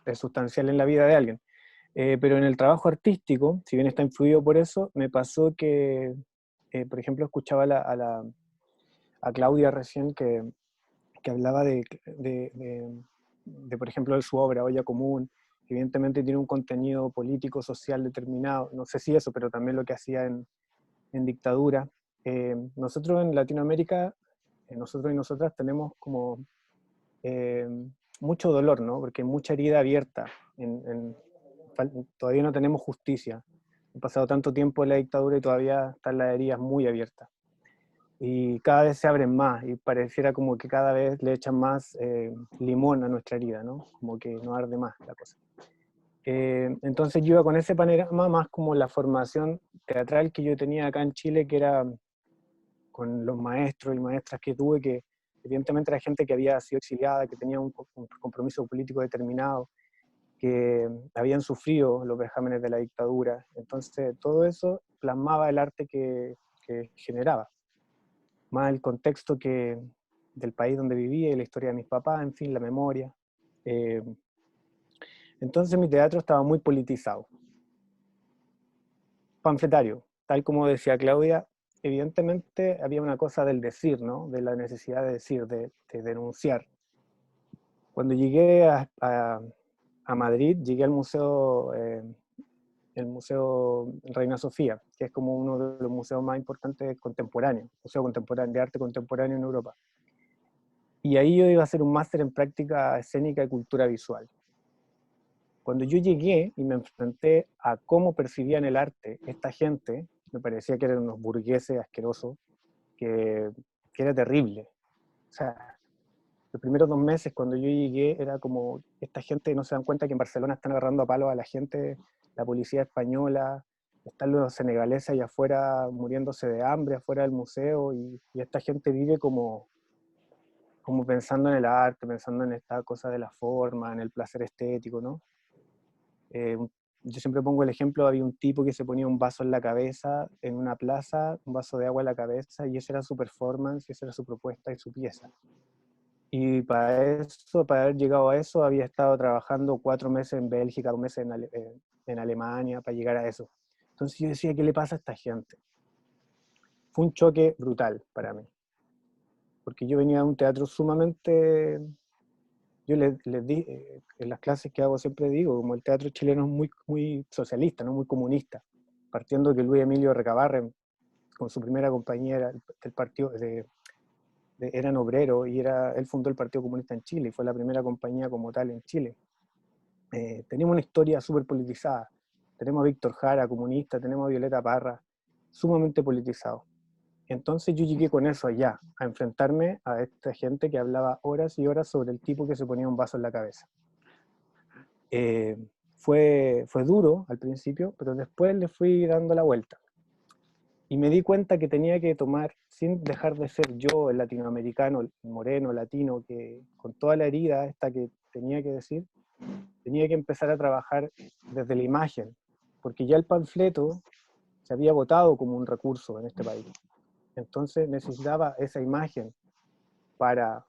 es sustancial en la vida de alguien. Pero en el trabajo artístico, si bien está influido por eso, me pasó que, por ejemplo, escuchaba a Claudia recién que hablaba por ejemplo, de su obra, Olla Común, que evidentemente tiene un contenido político, social determinado, no sé si eso, pero también lo que hacía en dictadura. Nosotros en Latinoamérica, nosotros y nosotras tenemos como mucho dolor, ¿no? Porque hay mucha herida abierta, todavía no tenemos justicia. Ha pasado tanto tiempo en la dictadura y todavía están las heridas muy abiertas. Y cada vez se abren más y pareciera como que cada vez le echan más limón a nuestra herida, ¿no? Como que no arde más la cosa. Entonces yo iba con ese panorama más como la formación teatral que yo tenía acá en Chile, que era con los maestros y maestras que tuve, que evidentemente era gente que había sido exiliada, que tenía un compromiso político determinado, que habían sufrido los vejámenes de la dictadura. Entonces todo eso plasmaba el arte que generaba, más el contexto del país donde vivía y la historia de mis papás, en fin, la memoria. Entonces mi teatro estaba muy politizado, panfletario, tal como decía Claudia. Evidentemente había una cosa del decir, ¿no? De la necesidad de decir, de denunciar. Cuando llegué a Madrid, llegué al museo, el Museo Reina Sofía, que es como uno de los museos más importantes contemporáneos, museo contemporáneo, de arte contemporáneo en Europa. Y ahí yo iba a hacer un máster en práctica escénica y cultura visual. Cuando yo llegué y me enfrenté a cómo percibían el arte esta gente, me parecía que eran unos burgueses asquerosos, que era terrible. O sea, los primeros 2 meses cuando yo llegué era como, esta gente no se dan cuenta que en Barcelona están agarrando a palos a la gente, la policía española, están los senegaleses allá afuera muriéndose de hambre afuera del museo, y esta gente vive como pensando en el arte, pensando en esta cosa de la forma, en el placer estético, ¿no? Yo siempre pongo el ejemplo, había un tipo que se ponía un vaso en la cabeza, en una plaza, un vaso de agua en la cabeza, y esa era su performance, y esa era su propuesta y su pieza. Y para eso, para haber llegado a eso, había estado trabajando 4 meses en Bélgica, 2 meses en Alemania, para llegar a eso. Entonces yo decía, ¿qué le pasa a esta gente? Fue un choque brutal para mí, porque yo venía de un teatro sumamente... Yo les di, en las clases que hago siempre digo, como el teatro chileno es muy, muy socialista, ¿no? Muy comunista, partiendo de que Luis Emilio Recabarren, con su primera compañía del partido, eran obreros, y él fundó el Partido Comunista en Chile, y fue la primera compañía como tal en Chile. Tenemos una historia súper politizada, tenemos a Víctor Jara, comunista, tenemos a Violeta Parra, sumamente politizado. Entonces yo llegué con eso allá, a enfrentarme a esta gente que hablaba horas y horas sobre el tipo que se ponía un vaso en la cabeza. Fue duro al principio, pero después le fui dando la vuelta. Y me di cuenta que tenía que tomar, sin dejar de ser yo el latinoamericano, el moreno, latino, que con toda la herida esta que tenía que decir, tenía que empezar a trabajar desde la imagen, porque ya el panfleto se había votado como un recurso en este país. Entonces necesitaba esa imagen para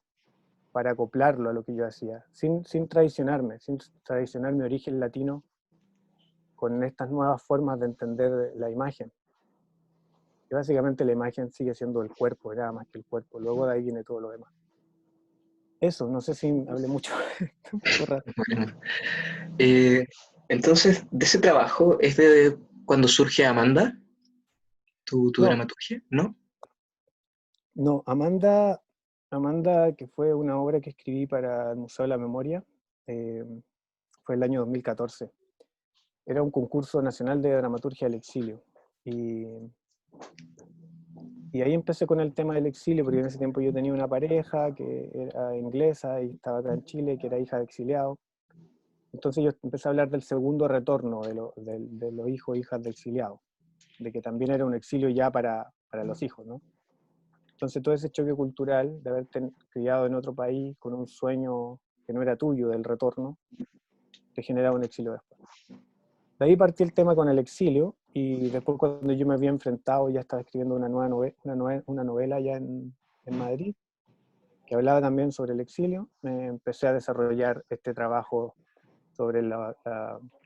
acoplarlo a lo que yo hacía, sin traicionarme, sin traicionar mi origen latino con estas nuevas formas de entender la imagen. Y básicamente la imagen sigue siendo el cuerpo, nada más que el cuerpo, luego de ahí viene todo lo demás. Eso, no sé si hablé mucho. Un poco raro. Bueno, entonces, de ese trabajo es de cuando surge Amanda, tu No, dramaturgia, ¿no? no, Amanda, que fue una obra que escribí para el Museo de la Memoria, fue el año 2014. Era un concurso nacional de dramaturgia del exilio. Y ahí empecé con el tema del exilio, porque en ese tiempo yo tenía una pareja que era inglesa y estaba acá en Chile, que era hija de exiliado. Entonces yo empecé a hablar del segundo retorno de los hijos e hijas de exiliados, de que también era un exilio ya para los hijos, ¿no? Entonces todo ese choque cultural de haberte criado en otro país con un sueño que no era tuyo del retorno, te generaba un exilio después. De ahí partí el tema con el exilio, y después cuando yo me había enfrentado, ya estaba escribiendo una novela ya en Madrid, que hablaba también sobre el exilio, me empecé a desarrollar este trabajo sobre la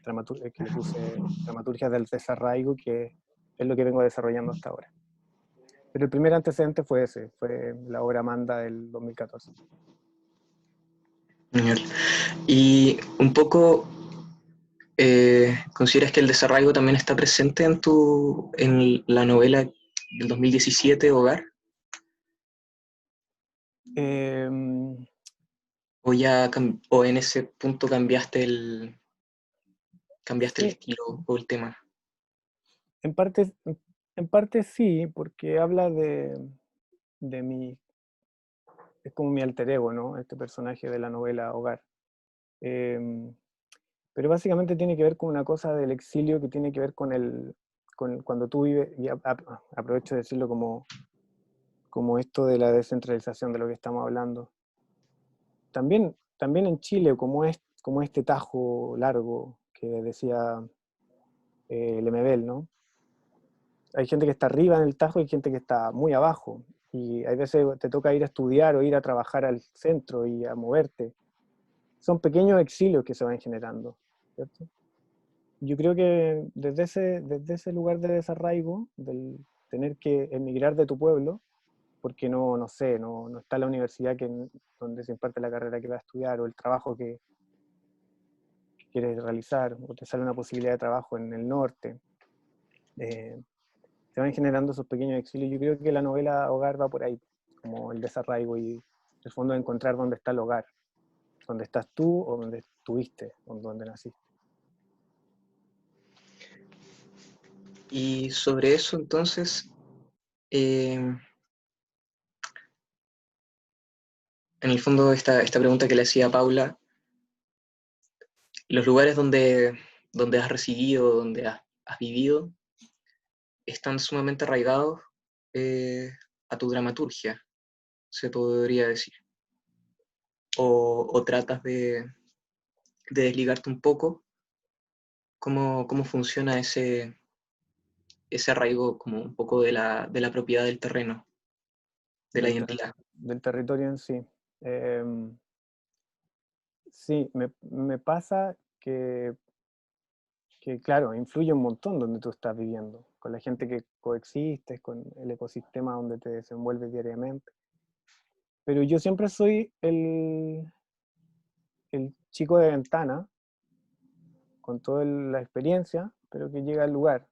dramaturgia, que le puse dramaturgia del desarraigo, que es lo que vengo desarrollando hasta ahora. Pero el primer antecedente fue ese, fue la obra Amanda del 2014. Genial. Y un poco, ¿consideras que el desarraigo también está presente en la novela del 2017, Hogar? ¿O ya o en ese punto cambiaste el Sí, estilo o el tema? en parte sí, porque habla de mi, es como mi alter ego, ¿no? Este personaje de la novela Hogar. Pero básicamente tiene que ver con una cosa del exilio que tiene que ver con cuando tú vives, y aprovecho de decirlo como como esto de la descentralización de lo que estamos hablando. También en Chile, como este tajo largo que decía Lemebel, ¿no? Hay gente que está arriba en el tajo y hay gente que está muy abajo. Y hay veces te toca ir a estudiar o ir a trabajar al centro y a moverte. Son pequeños exilios que se van generando, ¿cierto? Yo creo que desde ese lugar de desarraigo, del tener que emigrar de tu pueblo, porque no sé, no está la universidad donde se imparte la carrera que vas a estudiar, o el trabajo que quieres realizar, o te sale una posibilidad de trabajo en el norte, se van generando esos pequeños exilios. Yo creo que la novela Hogar va por ahí, como el desarraigo y el fondo de encontrar dónde está el hogar, dónde estás tú o dónde estuviste, o dónde naciste. Y sobre eso, entonces, en el fondo, esta pregunta que le hacía a Paula, los lugares donde has residido, donde has vivido, están sumamente arraigados a tu dramaturgia, se podría decir. O tratas de desligarte un poco. ¿Cómo funciona ese arraigo como un poco de la propiedad del terreno, de la identidad? Del territorio en sí. Sí, me pasa que, claro, influye un montón donde tú estás viviendo, con la gente que coexistes, con el ecosistema donde te desenvuelves diariamente. Pero yo siempre soy el chico de ventana, con toda la experiencia, pero que llega al lugar.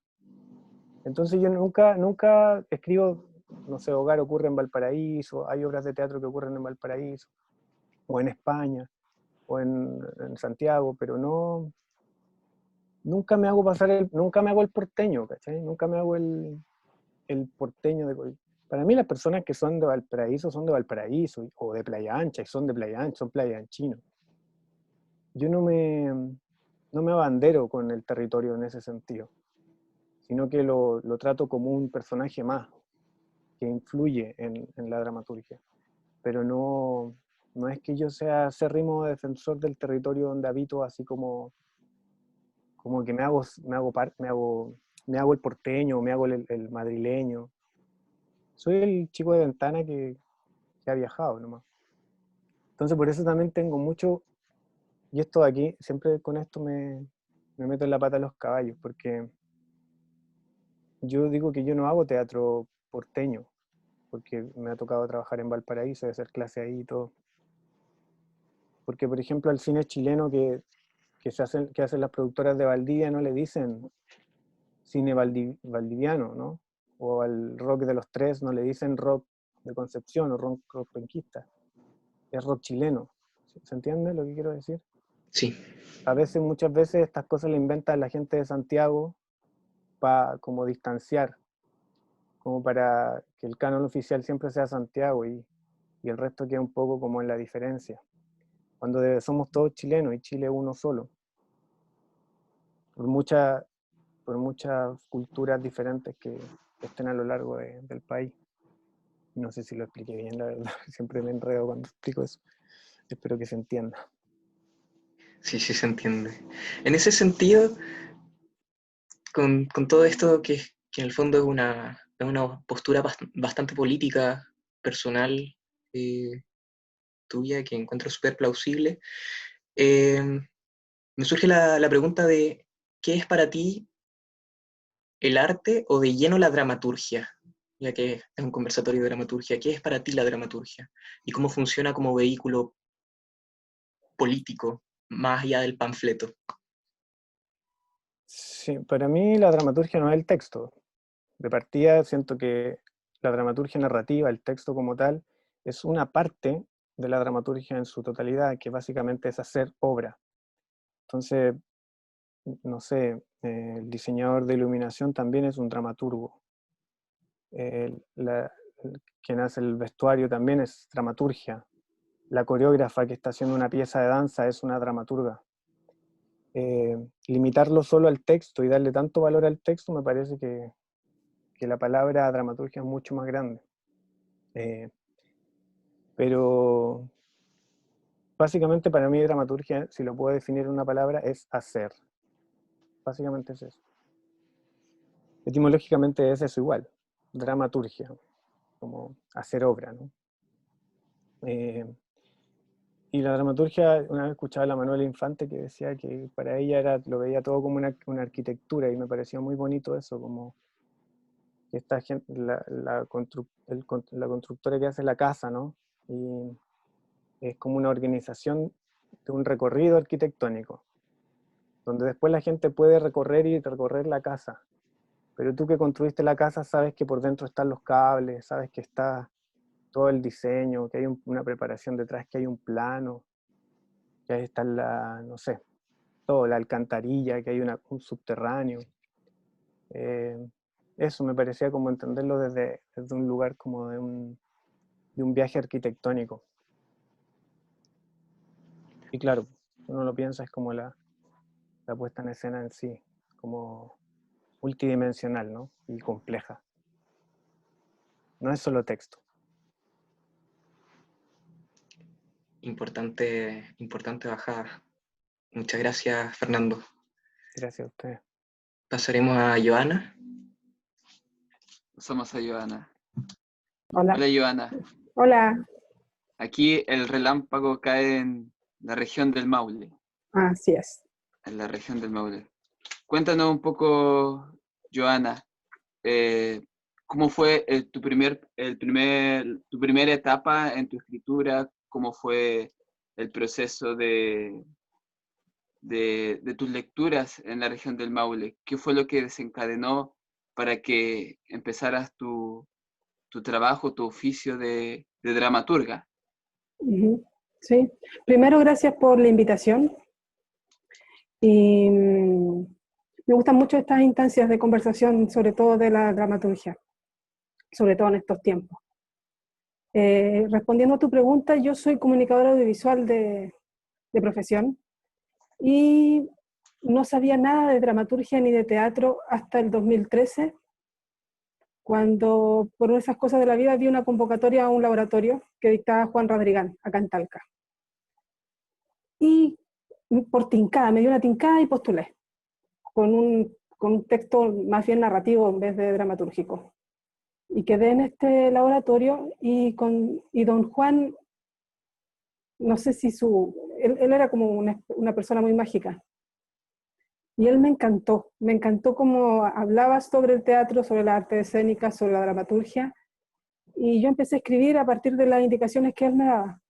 Entonces yo nunca escribo, no sé, Hogar ocurre en Valparaíso, hay obras de teatro que ocurren en Valparaíso, o en España, o en Santiago, pero nunca me hago nunca me hago el porteño, ¿cachai? Nunca me hago el porteño. Para mí las personas que son de Valparaíso son de Valparaíso, o de Playa Ancha, y son de Playa Ancha, son playa anchinos. Yo no me abandero con el territorio en ese sentido, sino que lo trato como un personaje más, que influye en la dramaturgia. Pero no es que yo sea acérrimo defensor del territorio donde habito, así como que me hago el porteño, me hago el madrileño. Soy el chico de ventana que ha viajado nomás. Entonces por eso también tengo mucho, y esto de aquí, siempre con esto me meto en la pata de los caballos, porque yo digo que yo no hago teatro porteño, porque me ha tocado trabajar en Valparaíso, de hacer clase ahí y todo. Porque, por ejemplo, al cine chileno que hacen las productoras de Valdivia no le dicen cine valdiviano, ¿no? O al rock de los tres no le dicen rock de Concepción o rock penquista. Es rock chileno. ¿Se entiende lo que quiero decir? Sí. Muchas veces estas cosas le inventa la gente de Santiago para como distanciar, como para que el canon oficial siempre sea Santiago y el resto queda un poco como en la diferencia. Cuando somos todos chilenos y Chile es uno solo. Por muchas culturas diferentes que estén a lo largo del país. No sé si lo expliqué bien, la verdad. Siempre me enredo cuando explico eso. Espero que se entienda. Sí, se entiende. En ese sentido, con todo esto que en el fondo es una postura bastante política, personal, tuya, que encuentro súper plausible, me surge la pregunta de ¿qué es para ti el arte o de lleno la dramaturgia? Ya que es un conversatorio de dramaturgia, ¿qué es para ti la dramaturgia? ¿Y cómo funciona como vehículo político, más allá del panfleto? Sí, para mí la dramaturgia no es el texto. De partida siento que la dramaturgia narrativa, el texto como tal, es una parte de la dramaturgia en su totalidad, que básicamente es hacer obra. Entonces, no sé, el diseñador de iluminación también es un dramaturgo. Quien hace el vestuario también es dramaturgia. La coreógrafa que está haciendo una pieza de danza es una dramaturga. Limitarlo solo al texto y darle tanto valor al texto me parece que la palabra dramaturgia es mucho más grande. Pero básicamente para mí dramaturgia, si lo puedo definir en una palabra, es hacer. Básicamente es eso. Etimológicamente es eso igual, dramaturgia, como hacer obra, ¿no? Y la dramaturgia, una vez escuchaba a la Manuela Infante que decía que para ella lo veía todo como una arquitectura, y me pareció muy bonito eso, como que esta gente, la constructora que hace la casa, ¿no? Y es como una organización de un recorrido arquitectónico, donde después la gente puede recorrer la casa. Pero tú que construiste la casa sabes que por dentro están los cables, sabes que está todo el diseño, que hay una preparación detrás, que hay un plano, que ahí está no sé, todo, la alcantarilla, que hay un subterráneo. Eso me parecía como entenderlo desde un lugar como de un viaje arquitectónico. Y claro, uno lo piensa, es como la puesta en escena en sí, como multidimensional, ¿no? Y compleja. No es solo texto. Importante bajada. Muchas gracias, Fernando. Gracias a ustedes. Pasaremos a Joana. Pasamos a Joana. Hola. Hola, Joana. Hola. Aquí el relámpago cae en la región del Maule. Así es. En la región del Maule. Cuéntanos un poco, Joana, ¿cómo fue tu primera etapa en tu escritura? ¿Cómo fue el proceso de tus lecturas en la región del Maule? ¿Qué fue lo que desencadenó para que empezaras tu trabajo, tu oficio de dramaturga? Sí. Primero, gracias por la invitación. Y me gustan mucho estas instancias de conversación, sobre todo de la dramaturgia, sobre todo en estos tiempos. Respondiendo a tu pregunta, yo soy comunicadora audiovisual de profesión y no sabía nada de dramaturgia ni de teatro hasta el 2013, cuando por esas cosas de la vida vi una convocatoria a un laboratorio que dictaba Juan Radrigán, acá en Talca. Y por tincada, me dio una tincada y postulé, con un texto más bien narrativo en vez de dramatúrgico. Y quedé en este laboratorio y don Juan, no sé si él era como una persona muy mágica. Y él me encantó cómo hablaba sobre el teatro, sobre la arte escénica, sobre la dramaturgia. Y yo empecé a escribir a partir de las indicaciones que él me daba.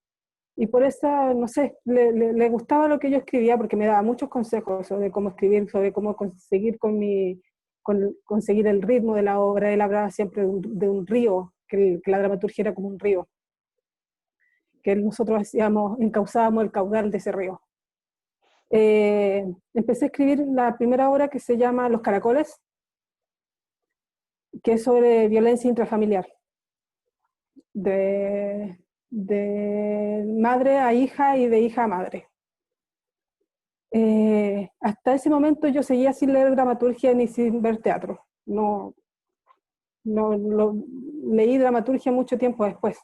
Y por eso, no sé, le gustaba lo que yo escribía, porque me daba muchos consejos sobre cómo escribir, sobre cómo conseguir conseguir el ritmo de la obra. Él hablaba siempre de un río, que la dramaturgia era como un río, que nosotros encauzábamos el caudal de ese río. Empecé a escribir la primera obra que se llama Los Caracoles, que es sobre violencia intrafamiliar, de madre a hija y de hija a madre. Hasta ese momento yo seguía sin leer dramaturgia ni sin ver teatro. Leí dramaturgia mucho tiempo después.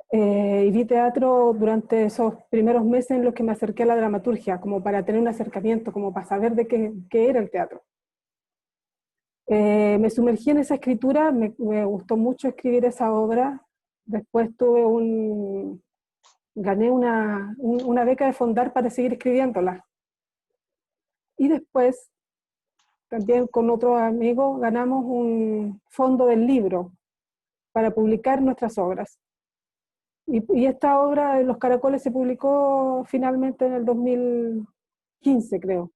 Y vi teatro durante esos primeros meses en los que me acerqué a la dramaturgia, como para tener un acercamiento, como para saber de qué era el teatro. Me sumergí en esa escritura, me gustó mucho escribir esa obra. Después gané una beca de Fondar para seguir escribiéndola. Y después, también con otros amigos, ganamos un fondo del libro para publicar nuestras obras. Y esta obra de Los Caracoles se publicó finalmente en el 2015, creo.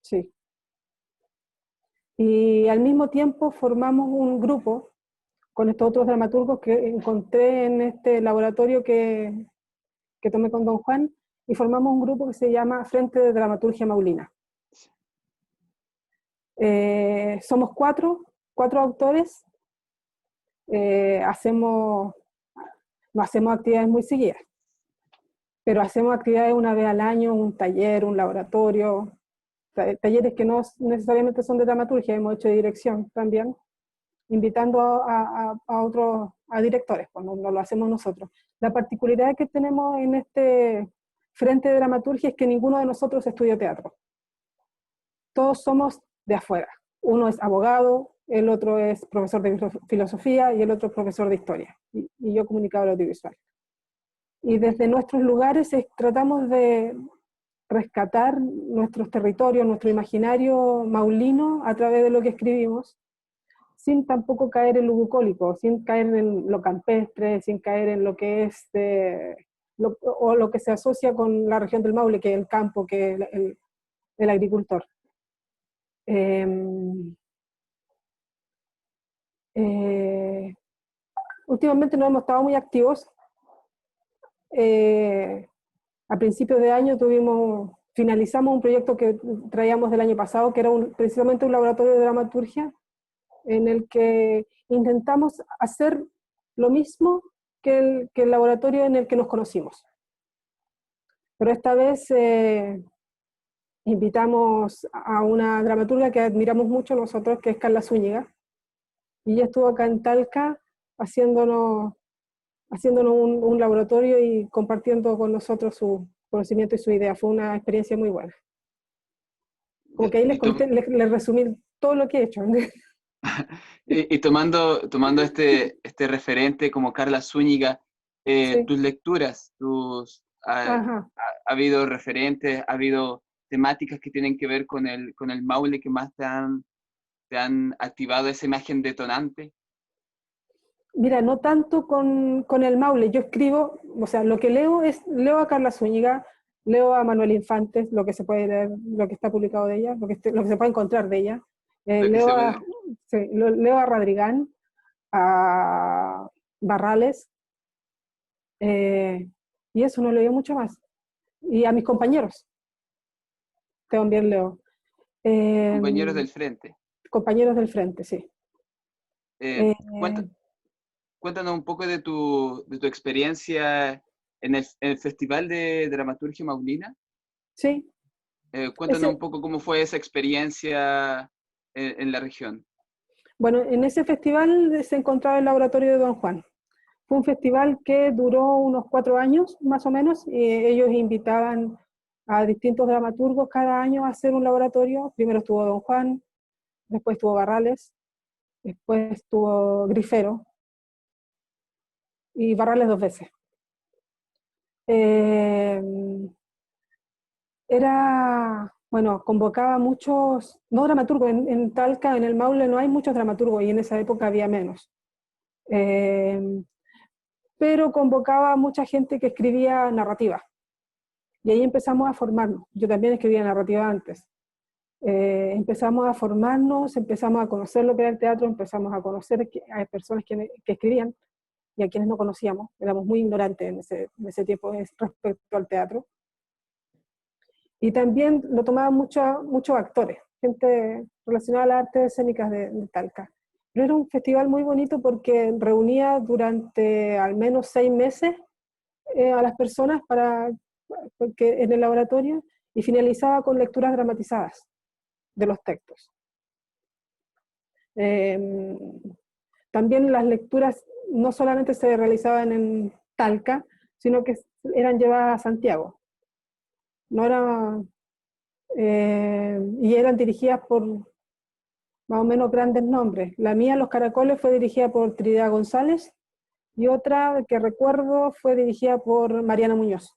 Sí. Y al mismo tiempo formamos un grupo con estos otros dramaturgos que encontré en este laboratorio que tomé con don Juan, y formamos un grupo que se llama Frente de Dramaturgia Maulina. Somos cuatro autores, no hacemos actividades muy seguidas, pero hacemos actividades una vez al año, un taller, un laboratorio, talleres que no necesariamente son de dramaturgia, hemos hecho de dirección también. invitando a otros, a directores, pues no lo hacemos nosotros. La particularidad que tenemos en este frente de dramaturgia es que ninguno de nosotros estudió teatro. Todos somos de afuera. Uno es abogado, el otro es profesor de filosofía y el otro es profesor de historia. Y yo comunicador audiovisual. Y desde nuestros lugares tratamos de rescatar nuestros territorios, nuestro imaginario maulino a través de lo que escribimos, sin tampoco caer en lo bucólico, sin caer en lo campestre, sin caer en lo que es lo que se asocia con la región del Maule, que es el campo, que es el agricultor. Últimamente no hemos estado muy activos. A principios de año finalizamos un proyecto que traíamos del año pasado, que era precisamente un laboratorio de dramaturgia, en el que intentamos hacer lo mismo que el laboratorio en el que nos conocimos. Pero esta vez invitamos a una dramaturga que admiramos mucho nosotros, que es Carla Zúñiga, y ella estuvo acá en Talca haciéndonos un laboratorio y compartiendo con nosotros su conocimiento y su idea. Fue una experiencia muy buena. Como que ahí les resumí todo lo que he hecho. Y tomando este referente como Carla Zúñiga, Sí. tus lecturas, ha habido referentes, ha habido temáticas que tienen que ver con el Maule que más te han activado esa imagen detonante. Mira, no tanto con el Maule. Yo escribo, o sea, lo que leo a Carla Zúñiga, leo a Manuel Infantes, lo que se puede leer, lo que está publicado de ella, lo que se puede encontrar de ella. Leo a Radrigán, a Barrales, y eso, no leo mucho más. Y a mis compañeros, también leo. Compañeros del Frente. Compañeros del Frente, sí. Cuéntanos un poco de tu experiencia en el Festival de Dramaturgia Maulina. Sí. Cuéntanos un poco cómo fue esa experiencia en la región. Bueno, en ese festival se encontraba el laboratorio de Don Juan. Fue un festival que duró unos 4 años, más o menos, y ellos invitaban a distintos dramaturgos cada año a hacer un laboratorio. Primero estuvo Don Juan, después estuvo Barrales, después estuvo Grifero, y Barrales 2 veces. Convocaba muchos, no dramaturgos, en Talca, en el Maule no hay muchos dramaturgos, y en esa época había menos. Pero convocaba a mucha gente que escribía narrativa. Y ahí empezamos a formarnos. Yo también escribía narrativa antes. Empezamos a formarnos, empezamos a conocer lo que era el teatro, empezamos a conocer a personas que escribían y a quienes no conocíamos. Éramos muy ignorantes en ese tiempo respecto al teatro. Y también lo tomaban muchos actores, gente relacionada a las artes escénicas de Talca. Pero era un festival muy bonito porque reunía durante al menos 6 meses a las personas en el laboratorio, y finalizaba con lecturas dramatizadas de los textos. También las lecturas no solamente se realizaban en Talca, sino que eran llevadas a Santiago. No era, y eran dirigidas por más o menos grandes nombres. La mía, Los Caracoles, fue dirigida por Trinidad González, y otra que recuerdo fue dirigida por Mariana Muñoz.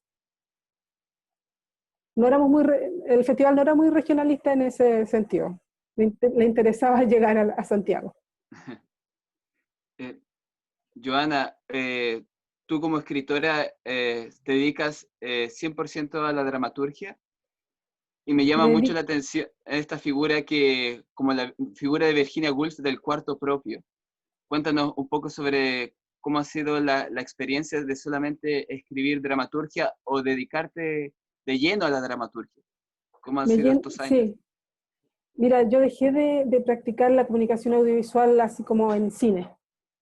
El festival no era muy regionalista en ese sentido. Le interesaba llegar a Santiago. Joana, tú como escritora te dedicas 100% a la dramaturgia, y me llama mucho la atención esta figura como la figura de Virginia Woolf del cuarto propio. Cuéntanos un poco sobre cómo ha sido la experiencia de solamente escribir dramaturgia o dedicarte de lleno a la dramaturgia. ¿Cómo han sido estos años? Sí. Mira, yo dejé de practicar la comunicación audiovisual así como en cine,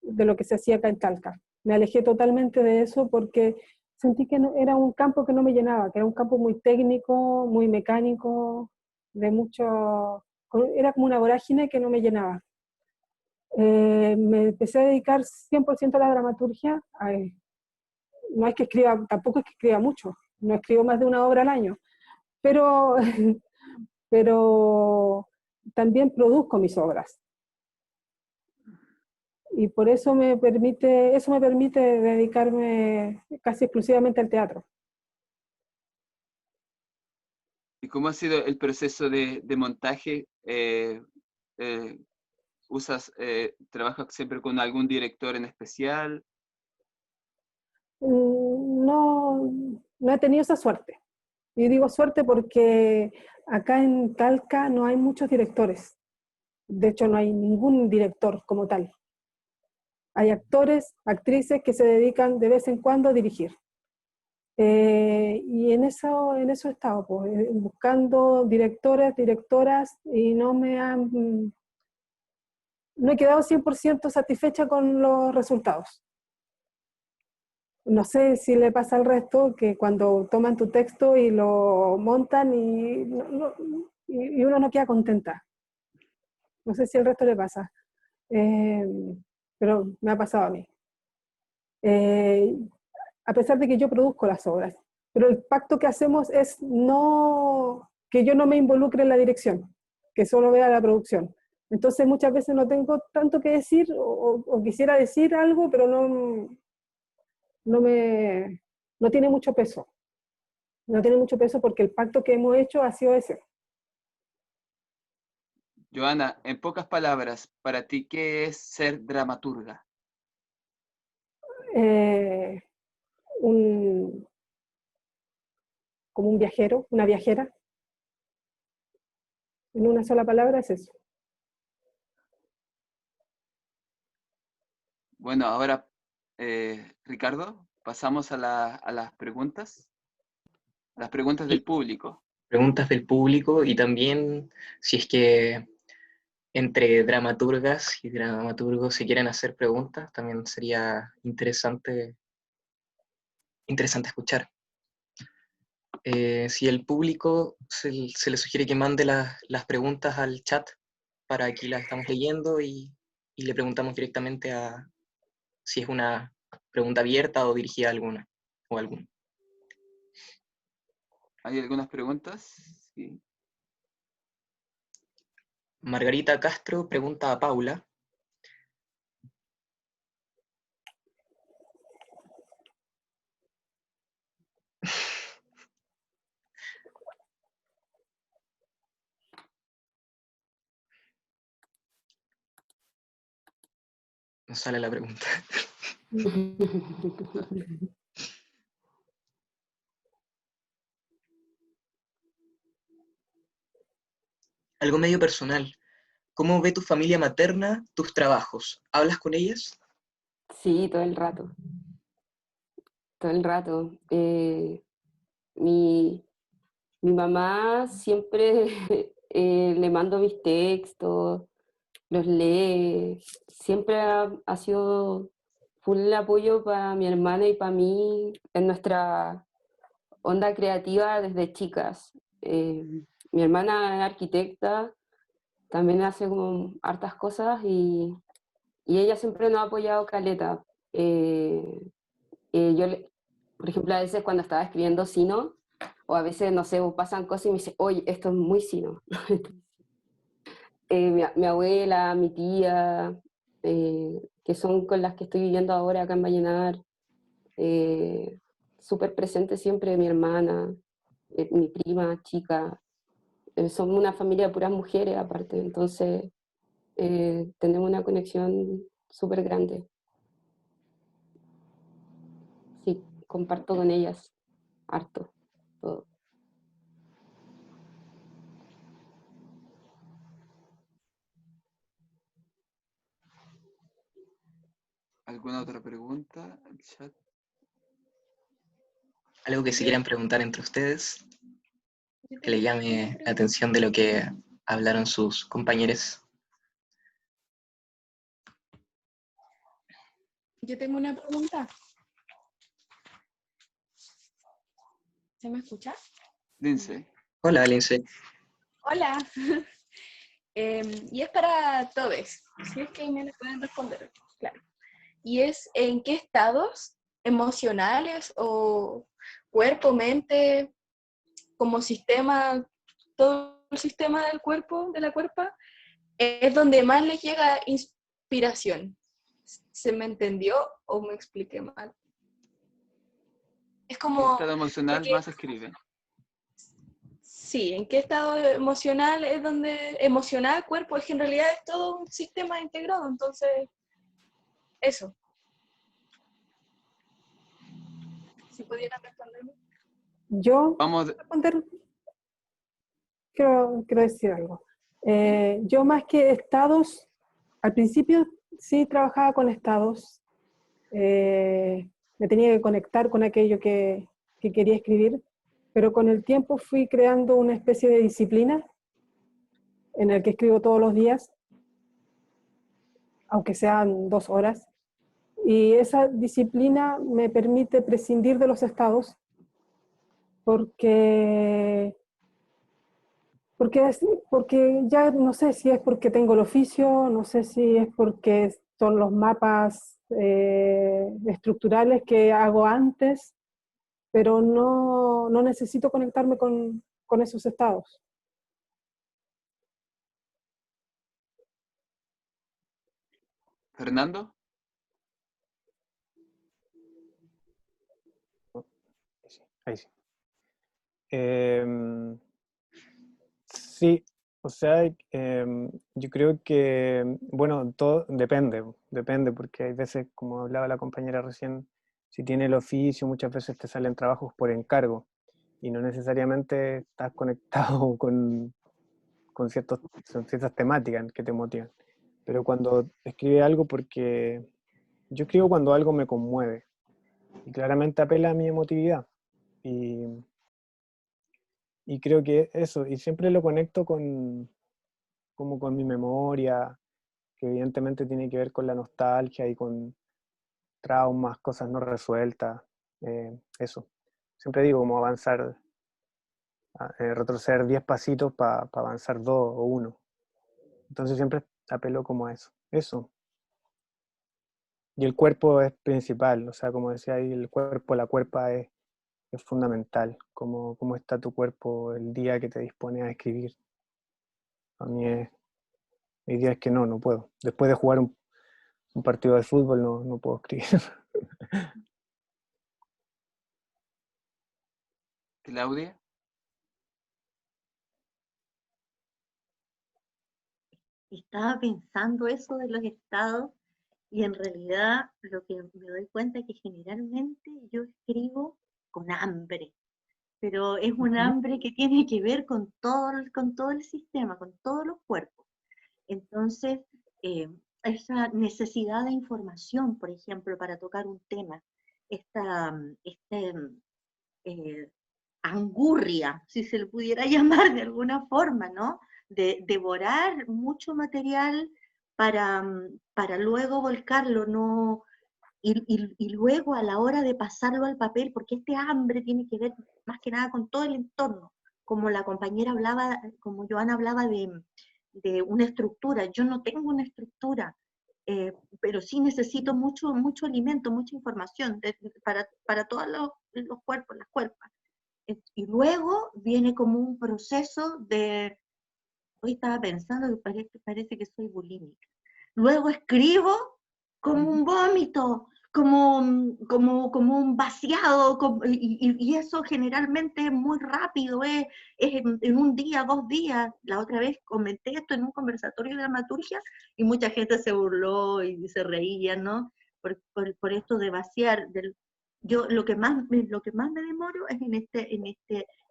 de lo que se hacía acá en Talca. Me alejé totalmente de eso porque sentí que era un campo que no me llenaba, que era un campo muy técnico, muy mecánico, era como una vorágine que no me llenaba. Me empecé a dedicar 100% a la dramaturgia. No es que escriba, tampoco es que escriba mucho, no escribo más de una obra al año, pero, pero también produzco mis obras. Y por eso me permite dedicarme casi exclusivamente al teatro. ¿Y cómo ha sido el proceso de montaje? ¿Trabajas siempre con algún director en especial? No, no he tenido esa suerte. Y digo suerte porque acá en Talca no hay muchos directores. De hecho, no hay ningún director como tal. Hay actores, actrices que se dedican de vez en cuando a dirigir. Y en eso he estado, pues, buscando directores, directoras, y no he quedado 100% satisfecha con los resultados. No sé si le pasa al resto que cuando toman tu texto y lo montan y uno no queda contenta. No sé si al resto le pasa, pero me ha pasado a mí. A pesar de que yo produzco las obras, pero el pacto que hacemos es que yo no me involucre en la dirección, que solo vea la producción. Entonces muchas veces no tengo tanto que decir o quisiera decir algo, pero no tiene mucho peso. No tiene mucho peso porque el pacto que hemos hecho ha sido ese. Joana, en pocas palabras, para ti, ¿qué es ser dramaturga? Como un viajero, una viajera. En una sola palabra es eso. Bueno, ahora, Ricardo, pasamos a las preguntas. Las preguntas del público. Preguntas del público y también si es que entre dramaturgas y dramaturgos se quieren hacer preguntas, también sería interesante escuchar. Si el público se le sugiere que mande las preguntas al chat, para aquí las estamos leyendo y le preguntamos directamente a si es una pregunta abierta o dirigida a alguna o alguno. ¿Hay algunas preguntas? Sí. Margarita Castro pregunta a Paula. No sale la pregunta. Algo medio personal. ¿Cómo ve tu familia materna tus trabajos? ¿Hablas con ellas? Sí, todo el rato. Todo el rato. Mi mamá siempre le mando mis textos, los lee, siempre ha sido full el apoyo para mi hermana y para mí en nuestra onda creativa desde chicas. Mi hermana es arquitecta, también hace como hartas cosas y ella siempre nos ha apoyado caleta. Por ejemplo, a veces cuando estaba escribiendo Sino, o a veces, no sé, pasan cosas y me dice, oye, esto es muy Sino. Mi abuela, mi tía, que son con las que estoy viviendo ahora acá en Vallenar, súper presente siempre mi hermana, mi prima, chica, somos una familia de puras mujeres aparte, entonces tenemos una conexión súper grande. Sí, comparto con ellas harto, todo. ¿Alguna otra pregunta al chat? ¿Algo que se quieran preguntar entre ustedes? Que le llame la atención de lo que hablaron sus compañeros. Yo tengo una pregunta. ¿Se me escucha? Lindsay. Hola, Lindsay. Hola. Y es para todos, si es que me lo pueden responder, claro. Y es en qué estados emocionales o cuerpo, mente, como sistema, todo el sistema del cuerpo, de la cuerpa, es donde más les llega inspiración. ¿Se me entendió o me expliqué mal? Es ¿Qué como... estado emocional porque- más escribe? Sí, ¿en qué estado emocional es donde... Emocional, cuerpo, es que en realidad es todo un sistema integrado, entonces... Eso. Si pudieran responderme. Yo, Vamos, responder, quiero decir algo. Yo más que estados, al principio sí trabajaba con estados, me tenía que conectar con aquello que quería escribir, pero con el tiempo fui creando una especie de disciplina en el que escribo todos los días, aunque sean 2 horas, y esa disciplina me permite prescindir de los estados porque ya no sé si es porque tengo el oficio, no sé si es porque son los mapas estructurales que hago antes, pero no necesito conectarme con esos estados. Fernando. Ahí sí. Sí, o sea, yo creo que, bueno, todo depende, porque hay veces, como hablaba la compañera recién, si tiene el oficio, muchas veces te salen trabajos por encargo y no necesariamente estás conectado con ciertas temáticas que te motivan. Pero cuando escribe algo, porque yo escribo cuando algo me conmueve y claramente apela a mi emotividad. Y creo que eso, y siempre lo conecto como con mi memoria, que evidentemente tiene que ver con la nostalgia y con traumas, cosas no resueltas, eso. Siempre digo como avanzar, retroceder 10 pasitos para avanzar 2 o 1. Entonces siempre apelo como a eso. Eso. Y el cuerpo es principal, o sea, como decía ahí, el cuerpo, la cuerpa es fundamental. Cómo está tu cuerpo el día que te dispones a escribir. A mí hay días que no puedo. Después de jugar un partido de fútbol no puedo escribir. Claudia. Estaba pensando eso de los estados y en realidad lo que me doy cuenta es que generalmente yo escribo con hambre, pero es un hambre que tiene que ver con todo el sistema, con todos los cuerpos. Entonces, esa necesidad de información, por ejemplo, para tocar un tema, esta eh, angurria, si se le pudiera llamar de alguna forma, ¿no? De devorar mucho material para luego volcarlo, ¿no? Y luego a la hora de pasarlo al papel, porque este hambre tiene que ver más que nada con todo el entorno, como la compañera hablaba, como Joana hablaba de una estructura, yo no tengo una estructura, pero sí necesito mucho alimento, mucha información para todos los cuerpos, las cuerpas. Y luego viene como un proceso de, hoy estaba pensando que parece que soy bulímica. Luego escribo como un vómito, como un vaciado, y eso generalmente es muy rápido, es en un día, 2 días. La otra vez comenté esto en un conversatorio de dramaturgia y mucha gente se burló y se reía, ¿no? Por esto de vaciar. Yo lo que más me demoro es en esta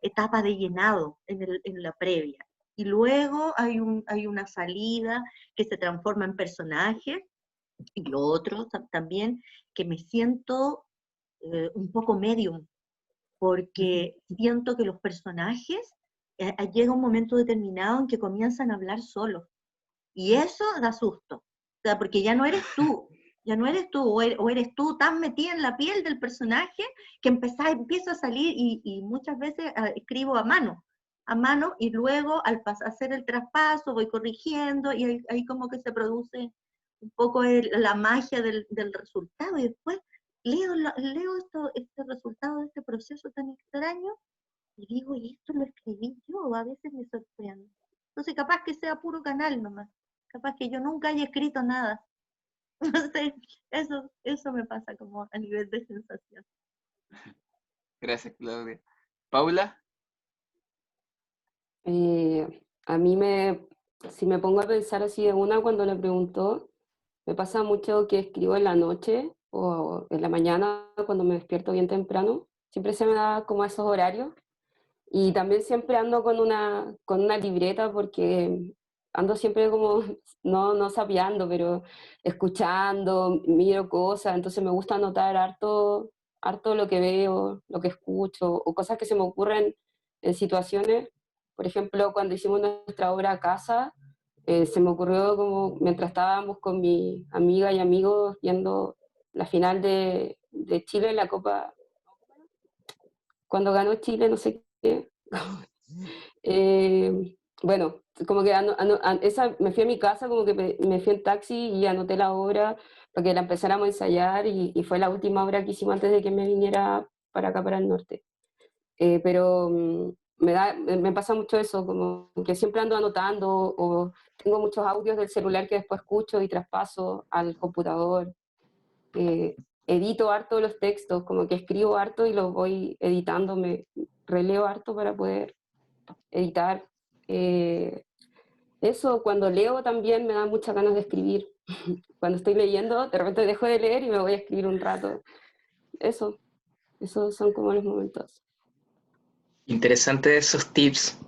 etapa de llenado, en la previa. Y luego hay una salida que se transforma en personaje, y lo otro también, que me siento un poco medium, porque siento que los personajes llega un momento determinado en que comienzan a hablar solos, y eso da susto, o sea, porque ya no eres tú, o eres tú tan metida en la piel del personaje que empieza a salir, y muchas veces escribo a mano, a mano, y luego al hacer el traspaso voy corrigiendo, y ahí como que se produce un poco la magia del resultado, y después leo este resultado de este proceso tan extraño, y digo, y esto lo escribí yo, a veces me sorprende. Entonces capaz que sea puro canal nomás, capaz que yo nunca haya escrito nada. No sé, eso me pasa como a nivel de sensación. Gracias, Claudia. Paula. A mí si me pongo a pensar así de una cuando le preguntó, me pasa mucho que escribo en la noche o en la mañana cuando me despierto bien temprano. Siempre se me da como esos horarios. Y también siempre ando con una libreta porque ando siempre como, no sapeando, pero escuchando, miro cosas, entonces me gusta anotar harto lo que veo, lo que escucho, o cosas que se me ocurren en situaciones. Por ejemplo, cuando hicimos nuestra obra a casa, se me ocurrió como mientras estábamos con mi amiga y amigos viendo la final de Chile en la Copa, cuando ganó Chile, no sé qué. Bueno, como que me fui a mi casa, como que me fui en taxi y anoté la obra para que la empezáramos a ensayar, y fue la última obra que hicimos antes de que me viniera para acá, para el norte. Pero me pasa mucho eso, como que siempre ando anotando, o tengo muchos audios del celular que después escucho y traspaso al computador. Edito harto los textos, como que escribo harto y los voy editando, me releo harto para poder editar. Eso, cuando leo también me da muchas ganas de escribir. Cuando estoy leyendo, de repente dejo de leer y me voy a escribir un rato. Esos son como los momentos. Interesante esos tips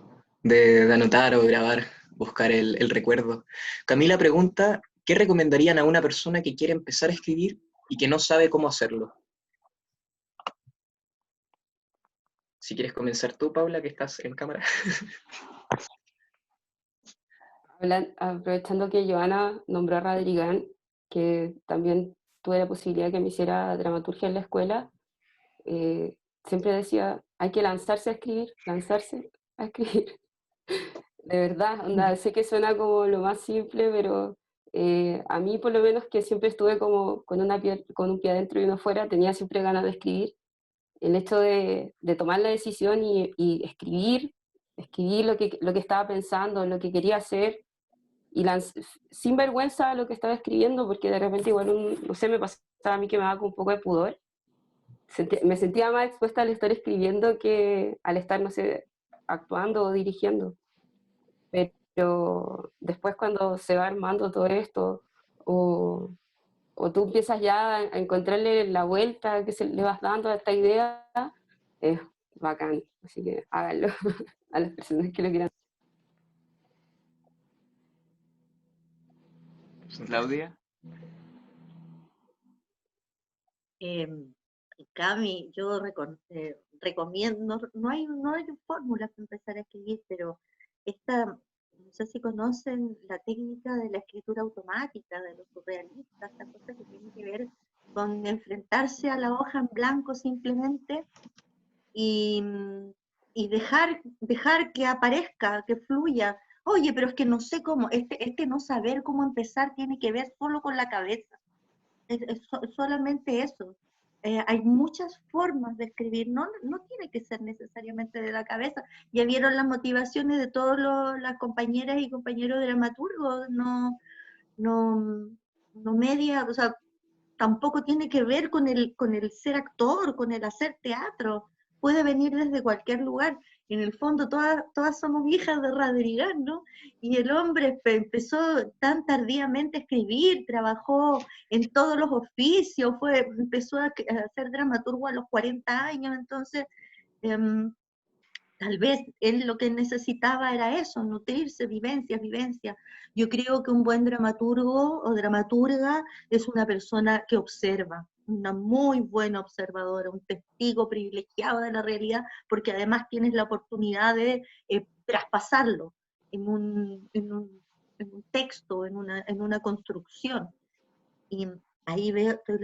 de anotar o grabar, buscar el recuerdo. Camila pregunta, ¿qué recomendarían a una persona que quiere empezar a escribir y que no sabe cómo hacerlo? Si quieres comenzar tú, Paula, que estás en cámara. Aprovechando que Joana nombró a Radrigán, que también tuve la posibilidad de que me hiciera dramaturgia en la escuela, siempre decía, hay que lanzarse a escribir. De verdad, onda, sé que suena como lo más simple, pero a mí por lo menos, que siempre estuve como con un pie adentro y uno afuera, tenía siempre ganas de escribir. El hecho de tomar la decisión y escribir lo que estaba pensando, lo que quería hacer, y sin vergüenza lo que estaba escribiendo, porque de repente igual, no sé, me pasaba a mí que me daba como un poco de pudor. Me sentía más expuesta al estar escribiendo que al estar, no sé, actuando o dirigiendo. Pero después, cuando se va armando todo esto, o tú empiezas ya a encontrarle la vuelta que le vas dando a esta idea, es bacán. Así que háganlo a las personas que lo quieran. Claudia. Cami, yo recomiendo, no hay fórmulas para empezar a escribir, pero no sé si conocen la técnica de la escritura automática, de los surrealistas, esta cosa que tiene que ver con enfrentarse a la hoja en blanco simplemente y dejar que aparezca, que fluya. Oye, pero es que no sé cómo, este no saber cómo empezar tiene que ver solo con la cabeza. Es solamente eso. Hay muchas formas de escribir, no tiene que ser necesariamente de la cabeza. Ya vieron las motivaciones de todas las compañeras y compañeros dramaturgos, no media, o sea, tampoco tiene que ver con el ser actor, con el hacer teatro, puede venir desde cualquier lugar. En el fondo todas somos hijas de Radrigán, ¿no? Y el hombre empezó tan tardíamente a escribir, trabajó en todos los oficios, empezó a hacer dramaturgo a los 40 años, entonces tal vez él lo que necesitaba era eso, nutrirse, vivencias. Yo creo que un buen dramaturgo o dramaturga es una persona que observa, una muy buena observadora, un testigo privilegiado de la realidad, porque además tienes la oportunidad de traspasarlo en un texto, en una construcción. Y ahí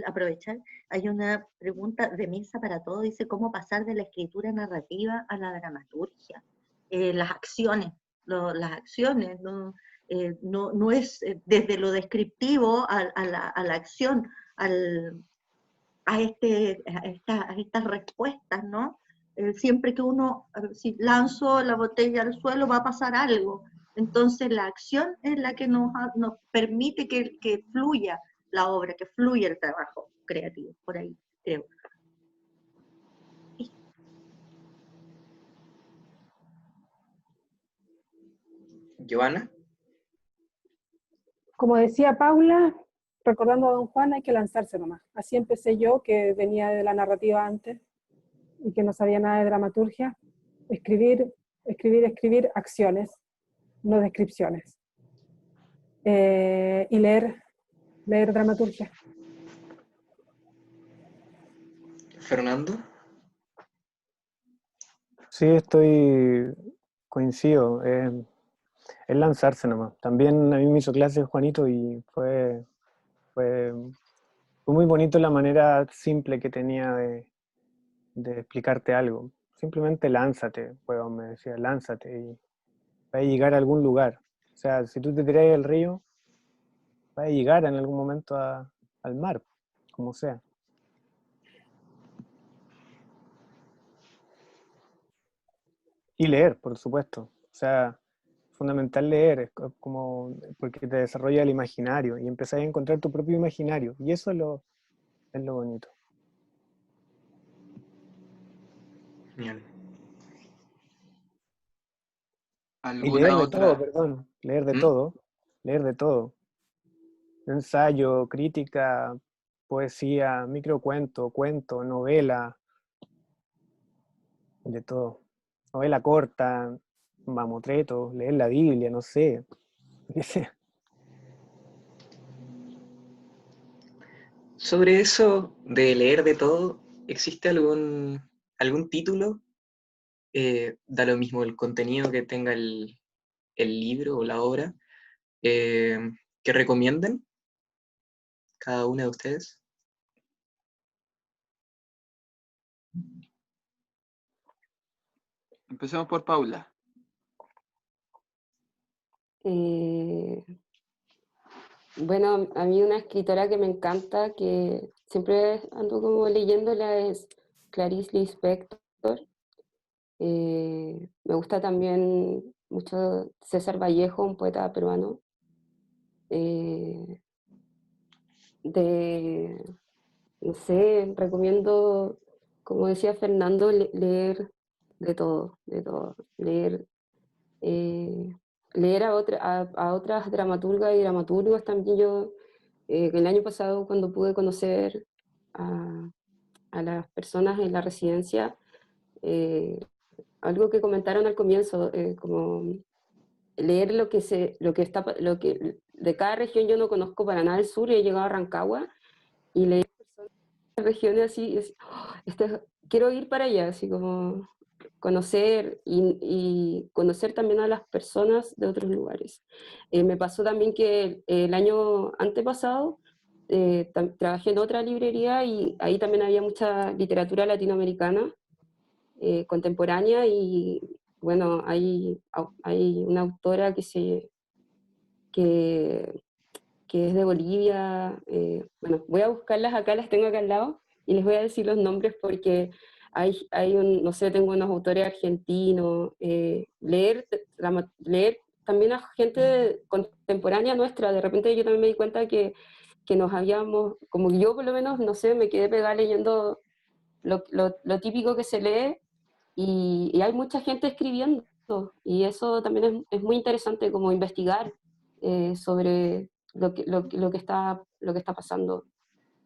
aprovechar, hay una pregunta de Mesa para Todo, dice, ¿cómo pasar de la escritura narrativa a la dramaturgia? las acciones, las acciones, no es desde lo descriptivo a la acción, a estas respuestas, ¿no? Siempre que uno, si lanzo la botella al suelo, va a pasar algo. Entonces la acción es la que nos permite que fluya la obra, que fluya el trabajo creativo, por ahí, creo. Joana. Como decía Paula, recordando a don Juan, hay que lanzarse nomás. Así empecé yo, que venía de la narrativa antes y que no sabía nada de dramaturgia. Escribir acciones, no descripciones. Y leer dramaturgia. Fernando. Sí, coincido. Es lanzarse nomás. También a mí me hizo clase Juanito y fue muy bonito la manera simple que tenía de explicarte algo. Simplemente lánzate, huevón, me decía, lánzate y vas a llegar a algún lugar. O sea, si tú te tiras al río, vas a llegar en algún momento al mar, como sea. Y leer, por supuesto. O sea, fundamental leer, es como porque te desarrolla el imaginario y empezás a encontrar tu propio imaginario. Y eso es lo bonito. Bien. Y leer de otra? todo, perdón, leer de todo. Ensayo, crítica, poesía, microcuento, cuento, novela, de todo. Novela corta, mamotreto, leer la Biblia, no sé, qué sé. Sobre eso de leer de todo, ¿existe algún título? Da lo mismo el contenido que tenga el libro o la obra, que recomienden cada una de ustedes. Empecemos por Paula. Bueno, a mí una escritora que me encanta, que siempre ando como leyéndola, es Clarice Lispector. Me gusta también mucho César Vallejo, un poeta peruano. No sé, recomiendo, como decía Fernando, leer de todo, leer a otras dramaturgas y dramaturgos también. Yo, el año pasado, cuando pude conocer a las personas en la residencia, algo que comentaron al comienzo, como leer de cada región. Yo no conozco para nada el sur, he llegado a Rancagua y leí regiones así, quiero ir para allá, así como conocer y conocer también a las personas de otros lugares. Me pasó también que el año antepasado trabajé en otra librería y ahí también había mucha literatura latinoamericana contemporánea, y bueno, hay una autora que es de Bolivia. Bueno, voy a buscarlas acá, las tengo acá al lado, y les voy a decir los nombres porque no sé, tengo unos autores argentinos. Leer también a gente contemporánea nuestra. De repente yo también me di cuenta que nos habíamos, como yo por lo menos, no sé, me quedé pegada leyendo lo típico que se lee, y hay mucha gente escribiendo, y eso también es muy interesante, como investigar sobre lo que está pasando,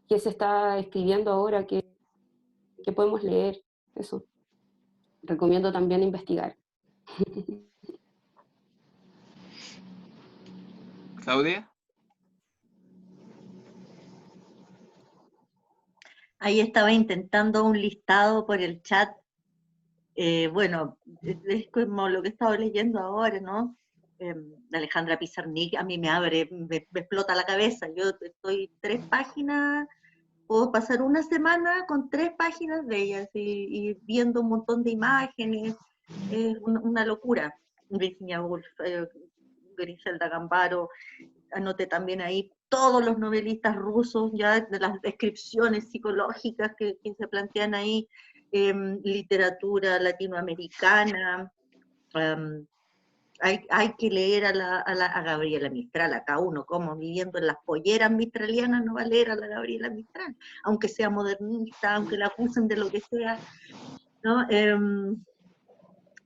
qué se está escribiendo ahora, qué podemos leer. Eso recomiendo también investigar. Claudia. Ahí estaba intentando un listado por el chat. Bueno, es como lo que estaba leyendo ahora, ¿no? De Alejandra Pizarnik, a mí me explota la cabeza. Yo estoy 3 páginas, puedo pasar una semana con 3 páginas de ellas y viendo un montón de imágenes, es una locura. Virginia Woolf, Griselda Gambaro, anoté también ahí todos los novelistas rusos, ya de las descripciones psicológicas que se plantean ahí, literatura latinoamericana, hay que leer a Gabriela Mistral. Acá uno, como viviendo en las polleras mistralianas, no va a leer a la Gabriela Mistral, aunque sea modernista, aunque la acusen de lo que sea, ¿no?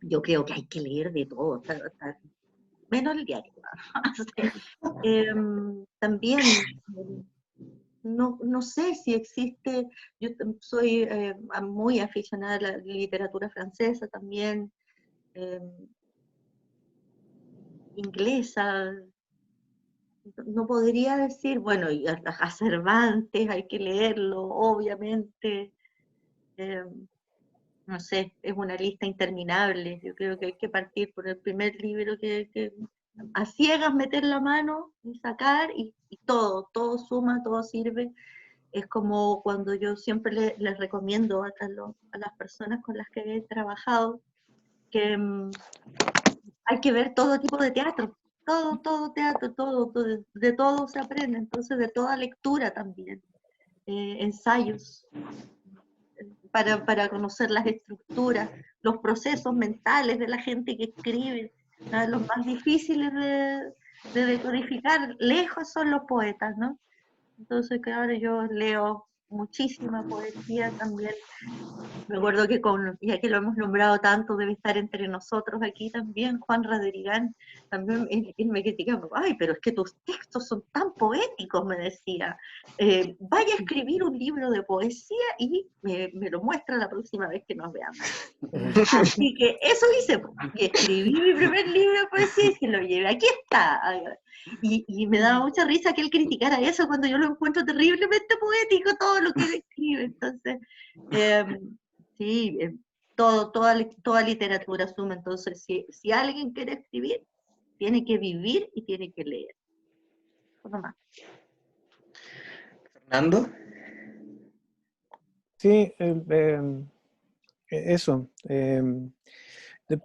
Yo creo que hay que leer de todo, menos el diario. También, no sé si existe, yo soy muy aficionada a la literatura francesa también, inglesa. No podría decir, bueno, y a Cervantes hay que leerlo, obviamente. No sé, es una lista interminable. Yo creo que hay que partir por el primer libro que a ciegas meter la mano y sacar, y todo suma, todo sirve. Es como cuando yo siempre les recomiendo a las personas con las que he trabajado que hay que ver todo tipo de teatro, todo teatro, de todo se aprende, entonces de toda lectura también, ensayos, para conocer las estructuras, los procesos mentales de la gente que escribe, los más difíciles de decodificar, lejos son los poetas, ¿no? Entonces, claro, yo leo muchísima poesía también. Me acuerdo que ya que lo hemos nombrado tanto, debe estar entre nosotros aquí también, Juan Radrigán, también él me criticaba, ay, pero es que tus textos son tan poéticos, me decía. Vaya a escribir un libro de poesía y me lo muestra la próxima vez que nos veamos. Así que eso hice, y escribí mi primer libro de poesía y se lo llevé, aquí está. Y me daba mucha risa que él criticara eso cuando yo lo encuentro terriblemente poético, todo lo que él escribe. Entonces, sí, toda literatura suma. Entonces, si alguien quiere escribir, tiene que vivir y tiene que leer. No más. Fernando. Sí, eso.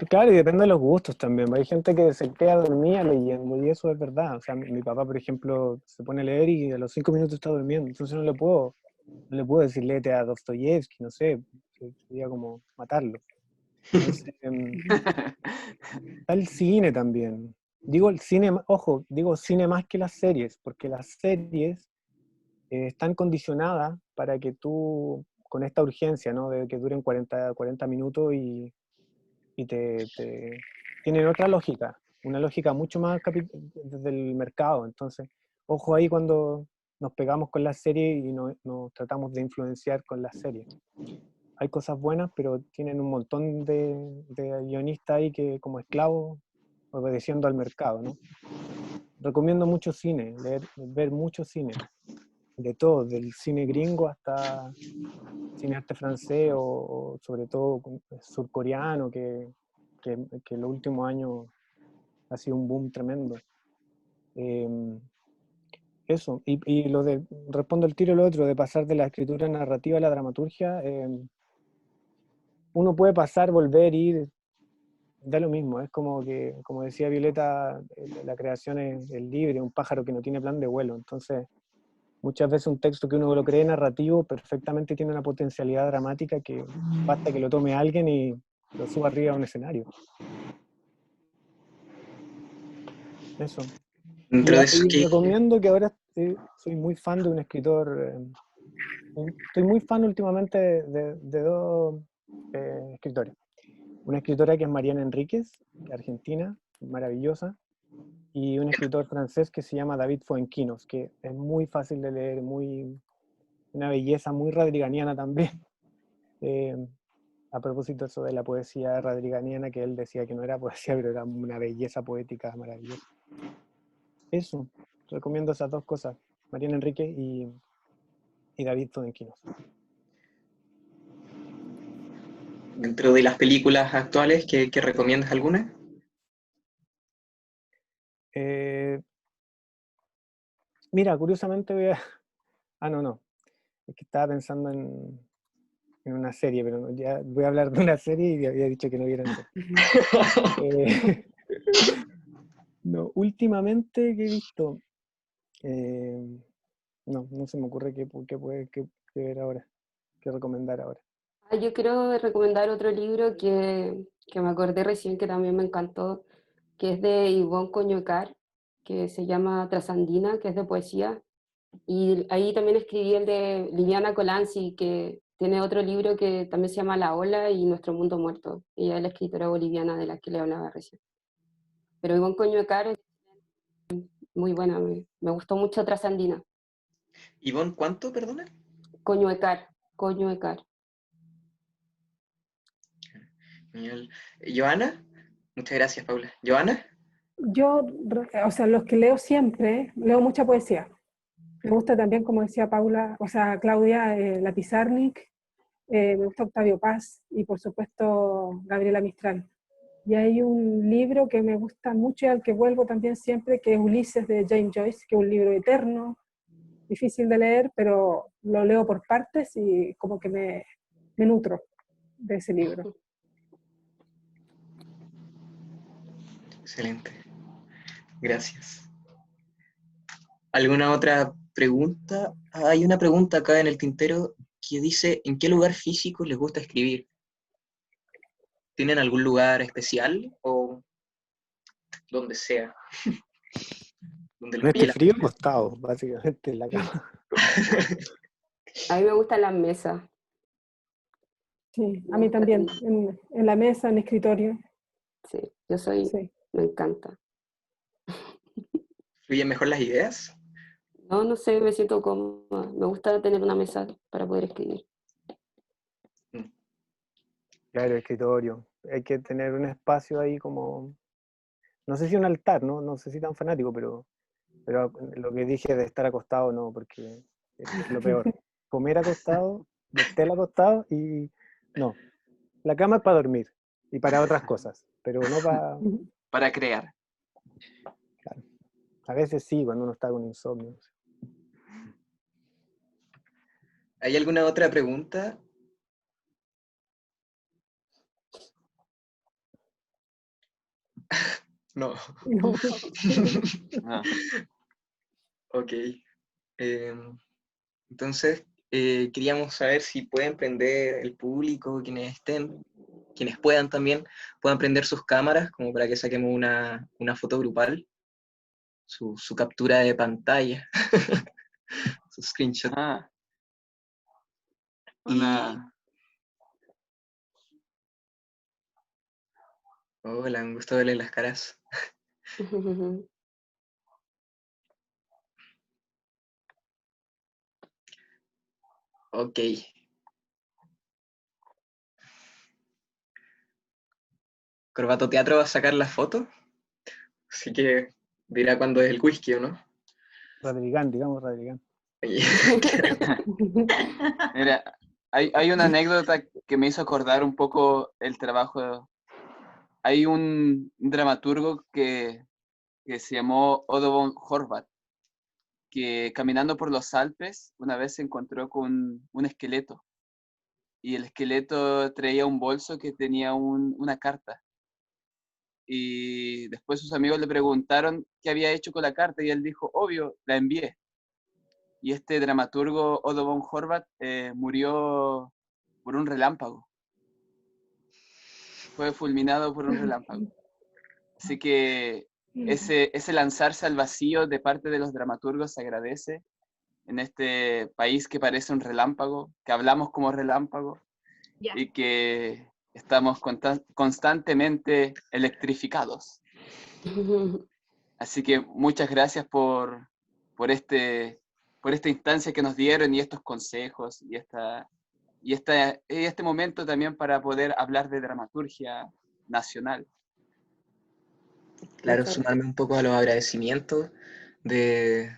Claro, y depende de los gustos también. Hay gente que se queda dormida leyendo, y eso es verdad. O sea, mi papá, por ejemplo, se pone a leer y a los 5 minutos está durmiendo. Entonces no le puedo decir léete a Dostoyevsky, no sé, sería como matarlo. Entonces, está el cine también. Digo el cine, ojo, digo cine más que las series, porque las series están condicionadas para que tú, con esta urgencia, ¿no? De que duren 40 minutos y tienen otra lógica, una lógica mucho más desde el mercado. Entonces, ojo ahí cuando nos pegamos con la serie y nos tratamos de influenciar con la serie. Hay cosas buenas, pero tienen un montón de guionistas ahí que como esclavos obedeciendo al mercado, ¿no? Recomiendo mucho cine, ver mucho cine, de todo, del cine gringo hasta cineasta francés o sobre todo surcoreano, que en los últimos años ha sido un boom tremendo. Eso, y respondo al tiro lo otro, de pasar de la escritura narrativa a la dramaturgia, uno puede pasar, volver, ir, da lo mismo, es como que, como decía Violeta, la creación es libre, un pájaro que no tiene plan de vuelo. Entonces, muchas veces un texto que uno lo cree narrativo perfectamente tiene una potencialidad dramática que basta que lo tome alguien y lo suba arriba a un escenario. Eso. Dentro de eso, Y recomiendo que ahora soy muy fan de un escritor, estoy muy fan últimamente de dos escritores. Una escritora que es Mariana Enríquez, argentina, maravillosa, y un escritor francés que se llama David Fuenquinos, que es muy fácil de leer, una belleza muy radriganiana también. A propósito eso de la poesía radriganiana, que él decía que no era poesía, pero era una belleza poética maravillosa. Eso, recomiendo esas dos cosas, Mariana Enríquez y David Fuenquinos. Dentro de las películas actuales, ¿qué recomiendas alguna? Mira, curiosamente voy a... Ah, no. Es que estaba pensando en una serie, pero ya voy a hablar de una serie y había dicho que no vieran serie. No, últimamente que he visto, no se me ocurre qué ver ahora, qué recomendar ahora. Yo quiero recomendar otro libro que me acordé recién que también me encantó, que es de Ivonne Coñocar, que se llama Trasandina, que es de poesía. Y ahí también escribí el de Liliana Colanzi, que tiene otro libro que también se llama La Ola y Nuestro Mundo Muerto. Ella es la escritora boliviana de la que le hablaba recién. Pero Ivonne Coñocar es muy buena, me gustó mucho Trasandina. Ivonne, ¿cuánto, perdona? Coñocar. Genial. Joana, muchas gracias, Paula. Joana, Yo, o sea, los que leo siempre, leo mucha poesía. Me gusta también, como decía Paula, o sea, Claudia, la Pizarnik, me gusta Octavio Paz y por supuesto Gabriela Mistral. Y hay un libro que me gusta mucho y al que vuelvo también siempre, que es Ulises de James Joyce, que es un libro eterno, difícil de leer, pero lo leo por partes y como que me nutro de ese libro. excelente. Gracias. ¿Alguna otra pregunta? Hay una pregunta acá en el tintero que dice, ¿en qué lugar físico les gusta escribir? ¿Tienen algún lugar especial o donde sea? Donde En los pille este la frío máquina. acostado, básicamente, en la cama. A mí me gustan las mesas. Sí, a Me mí gusta también, tener- en la mesa, en el escritorio. Sí, yo soy, Sí. me encanta. ¿Fluyen mejor las ideas? No sé, me siento cómoda. Me gusta tener una mesa para poder escribir. Claro, escritorio. Hay que tener un espacio ahí como, no sé si un altar, no sé si tan fanático, pero lo que dije de estar acostado no, porque es lo peor. Comer acostado, ver tele acostado y no. La cama es para dormir y para otras cosas, pero no para... Para crear. Claro. A veces sí, cuando uno está con insomnio. ¿Hay alguna otra pregunta? No. No. Ah, Ok. Entonces, queríamos saber si pueden prender el público, quienes estén, quienes puedan también, puedan prender sus cámaras, como para que saquemos una foto grupal, su captura de pantalla, su screenshot. ah, Y, una... hola, un gusto verle las caras. Ok. Corbato Teatro va a sacar la foto, así que dirá cuándo es el whisky, ¿o no? Radrigán, digamos Radrigán. Mira, hay una anécdota que me hizo acordar un poco el trabajo. Hay un dramaturgo que se llamó Odo von Horvath, que caminando por los Alpes una vez se encontró con un esqueleto, y el esqueleto traía un bolso que tenía una carta. Y después sus amigos le preguntaron qué había hecho con la carta, y él dijo, obvio, la envié. Y este dramaturgo Odo von Horvath murió por un relámpago. Fue fulminado por un relámpago. Así que ese lanzarse al vacío de parte de los dramaturgos se agradece en este país que parece un relámpago, que hablamos como relámpago Ya. y que estamos constantemente electrificados. Así que muchas gracias por esta instancia que nos dieron y estos consejos y este momento también para poder hablar de dramaturgia nacional. Claro, Muchas sumarme un poco a los agradecimientos de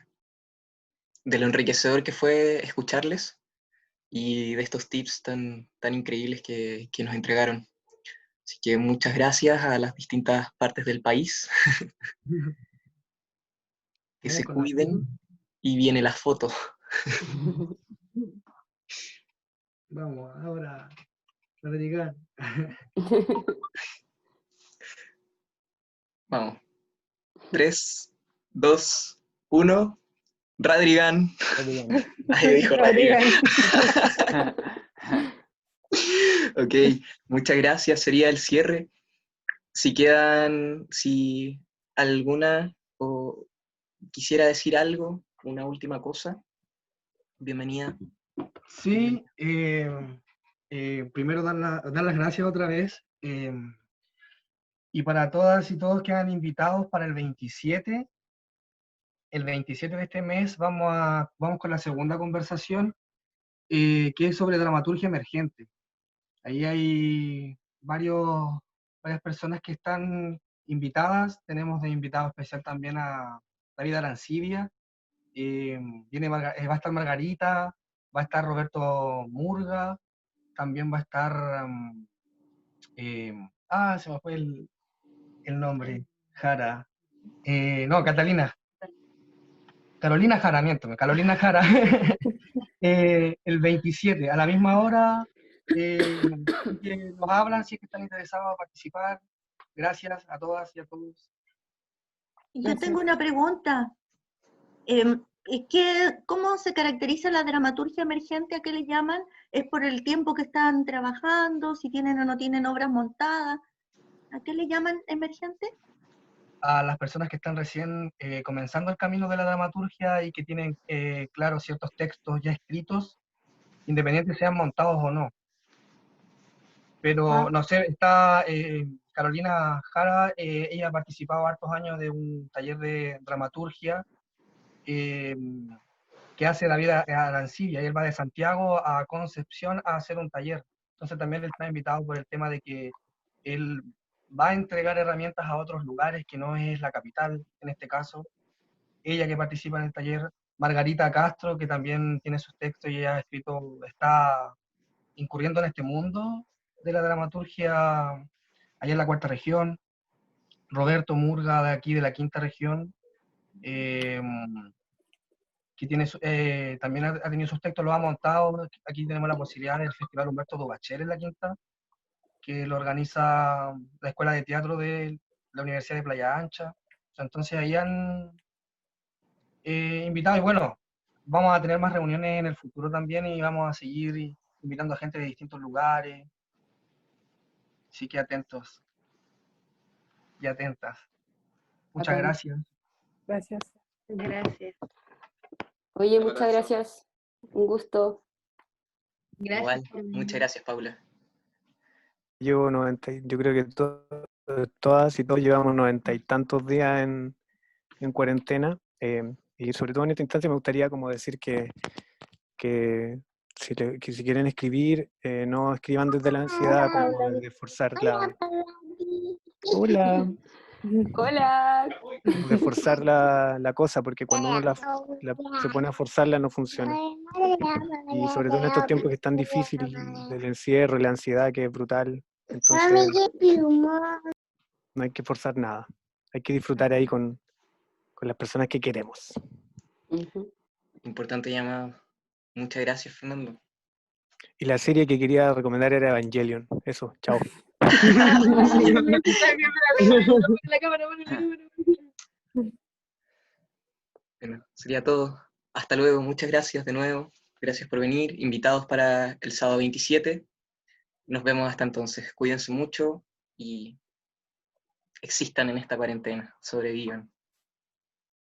lo enriquecedor que fue escucharles y de estos tips tan increíbles que nos entregaron. Así que muchas gracias a las distintas partes del país, que Viene se con la cuiden y viene la foto. gracias. Vamos, ahora, Rodrigo. Vamos. 3, 2, 1. Radrigan. Ahí dijo Radrigan. Ok, muchas gracias. Sería el cierre. Si alguna o quisiera decir algo, una última cosa, bienvenida. Sí, primero dar las gracias otra vez. Y para todas y todos que han invitados para el 27 de este mes vamos con la segunda conversación, que es sobre dramaturgia emergente. Ahí hay varias personas que están invitadas. Tenemos de invitado especial también a David Arancibia. Va a estar Margarita, va a estar Roberto Murga, también va a estar... se me fue el nombre. Jara. No, Catalina. Carolina Jara, miéntome. Carolina Jara. El 27, a la misma hora, que nos hablan si es que están interesados en participar. Gracias a todas y a todos. Yo tengo una pregunta. ¿Cómo se caracteriza la dramaturgia emergente? ¿A qué le llaman? ¿Es por el tiempo que están trabajando? ¿Si tienen o no tienen obras montadas? ¿A qué le llaman emergente? A las personas que están recién comenzando el camino de la dramaturgia y que tienen, claro, ciertos textos ya escritos, independientes sean montados o no. Pero, no sé, está Carolina Jara, ella ha participado hartos años de un taller de dramaturgia que hace David Arancibia, y él va de Santiago a Concepción a hacer un taller. Entonces también él está invitado por el tema de que él va a entregar herramientas a otros lugares que no es la capital, en este caso. Ella que participa en el taller, Margarita Castro, que también tiene sus textos y ella ha escrito, está incurriendo en este mundo de la dramaturgia allá en la cuarta región. Roberto Murga, de aquí de la quinta región, que tiene, también ha tenido sus textos, los ha montado. Aquí tenemos la posibilidad del Festival Humberto Dubacher en la quinta, que lo organiza la Escuela de Teatro de la Universidad de Playa Ancha. Entonces ahí han invitado, y bueno, vamos a tener más reuniones en el futuro también, y vamos a seguir invitando a gente de distintos lugares. Así que atentos y atentas. Muchas gracias. Gracias. Gracias. Oye, muchas gracias. Un gusto. Igual, muchas gracias, Paula. Llevo 90, yo creo que todas y todos llevamos 90 y tantos días en cuarentena, y sobre todo en esta instancia me gustaría como decir que si quieren escribir, no escriban desde la ansiedad, como desde forzar la... Hola. Hola. De forzar la cosa, porque cuando uno se pone a forzarla no funciona. Y sobre todo en estos tiempos que es tan difícil, del encierro, la ansiedad que es brutal, entonces no hay que forzar nada. Hay que disfrutar ahí con las personas que queremos. Importante llamado. Muchas gracias, Fernando. Y la serie que quería recomendar era Evangelion. Eso, chao. Bueno, sería todo. Hasta luego, muchas gracias de nuevo. Gracias por venir. Invitados para el sábado 27. Nos vemos hasta entonces. Cuídense mucho y existan en esta cuarentena. Sobrevivan.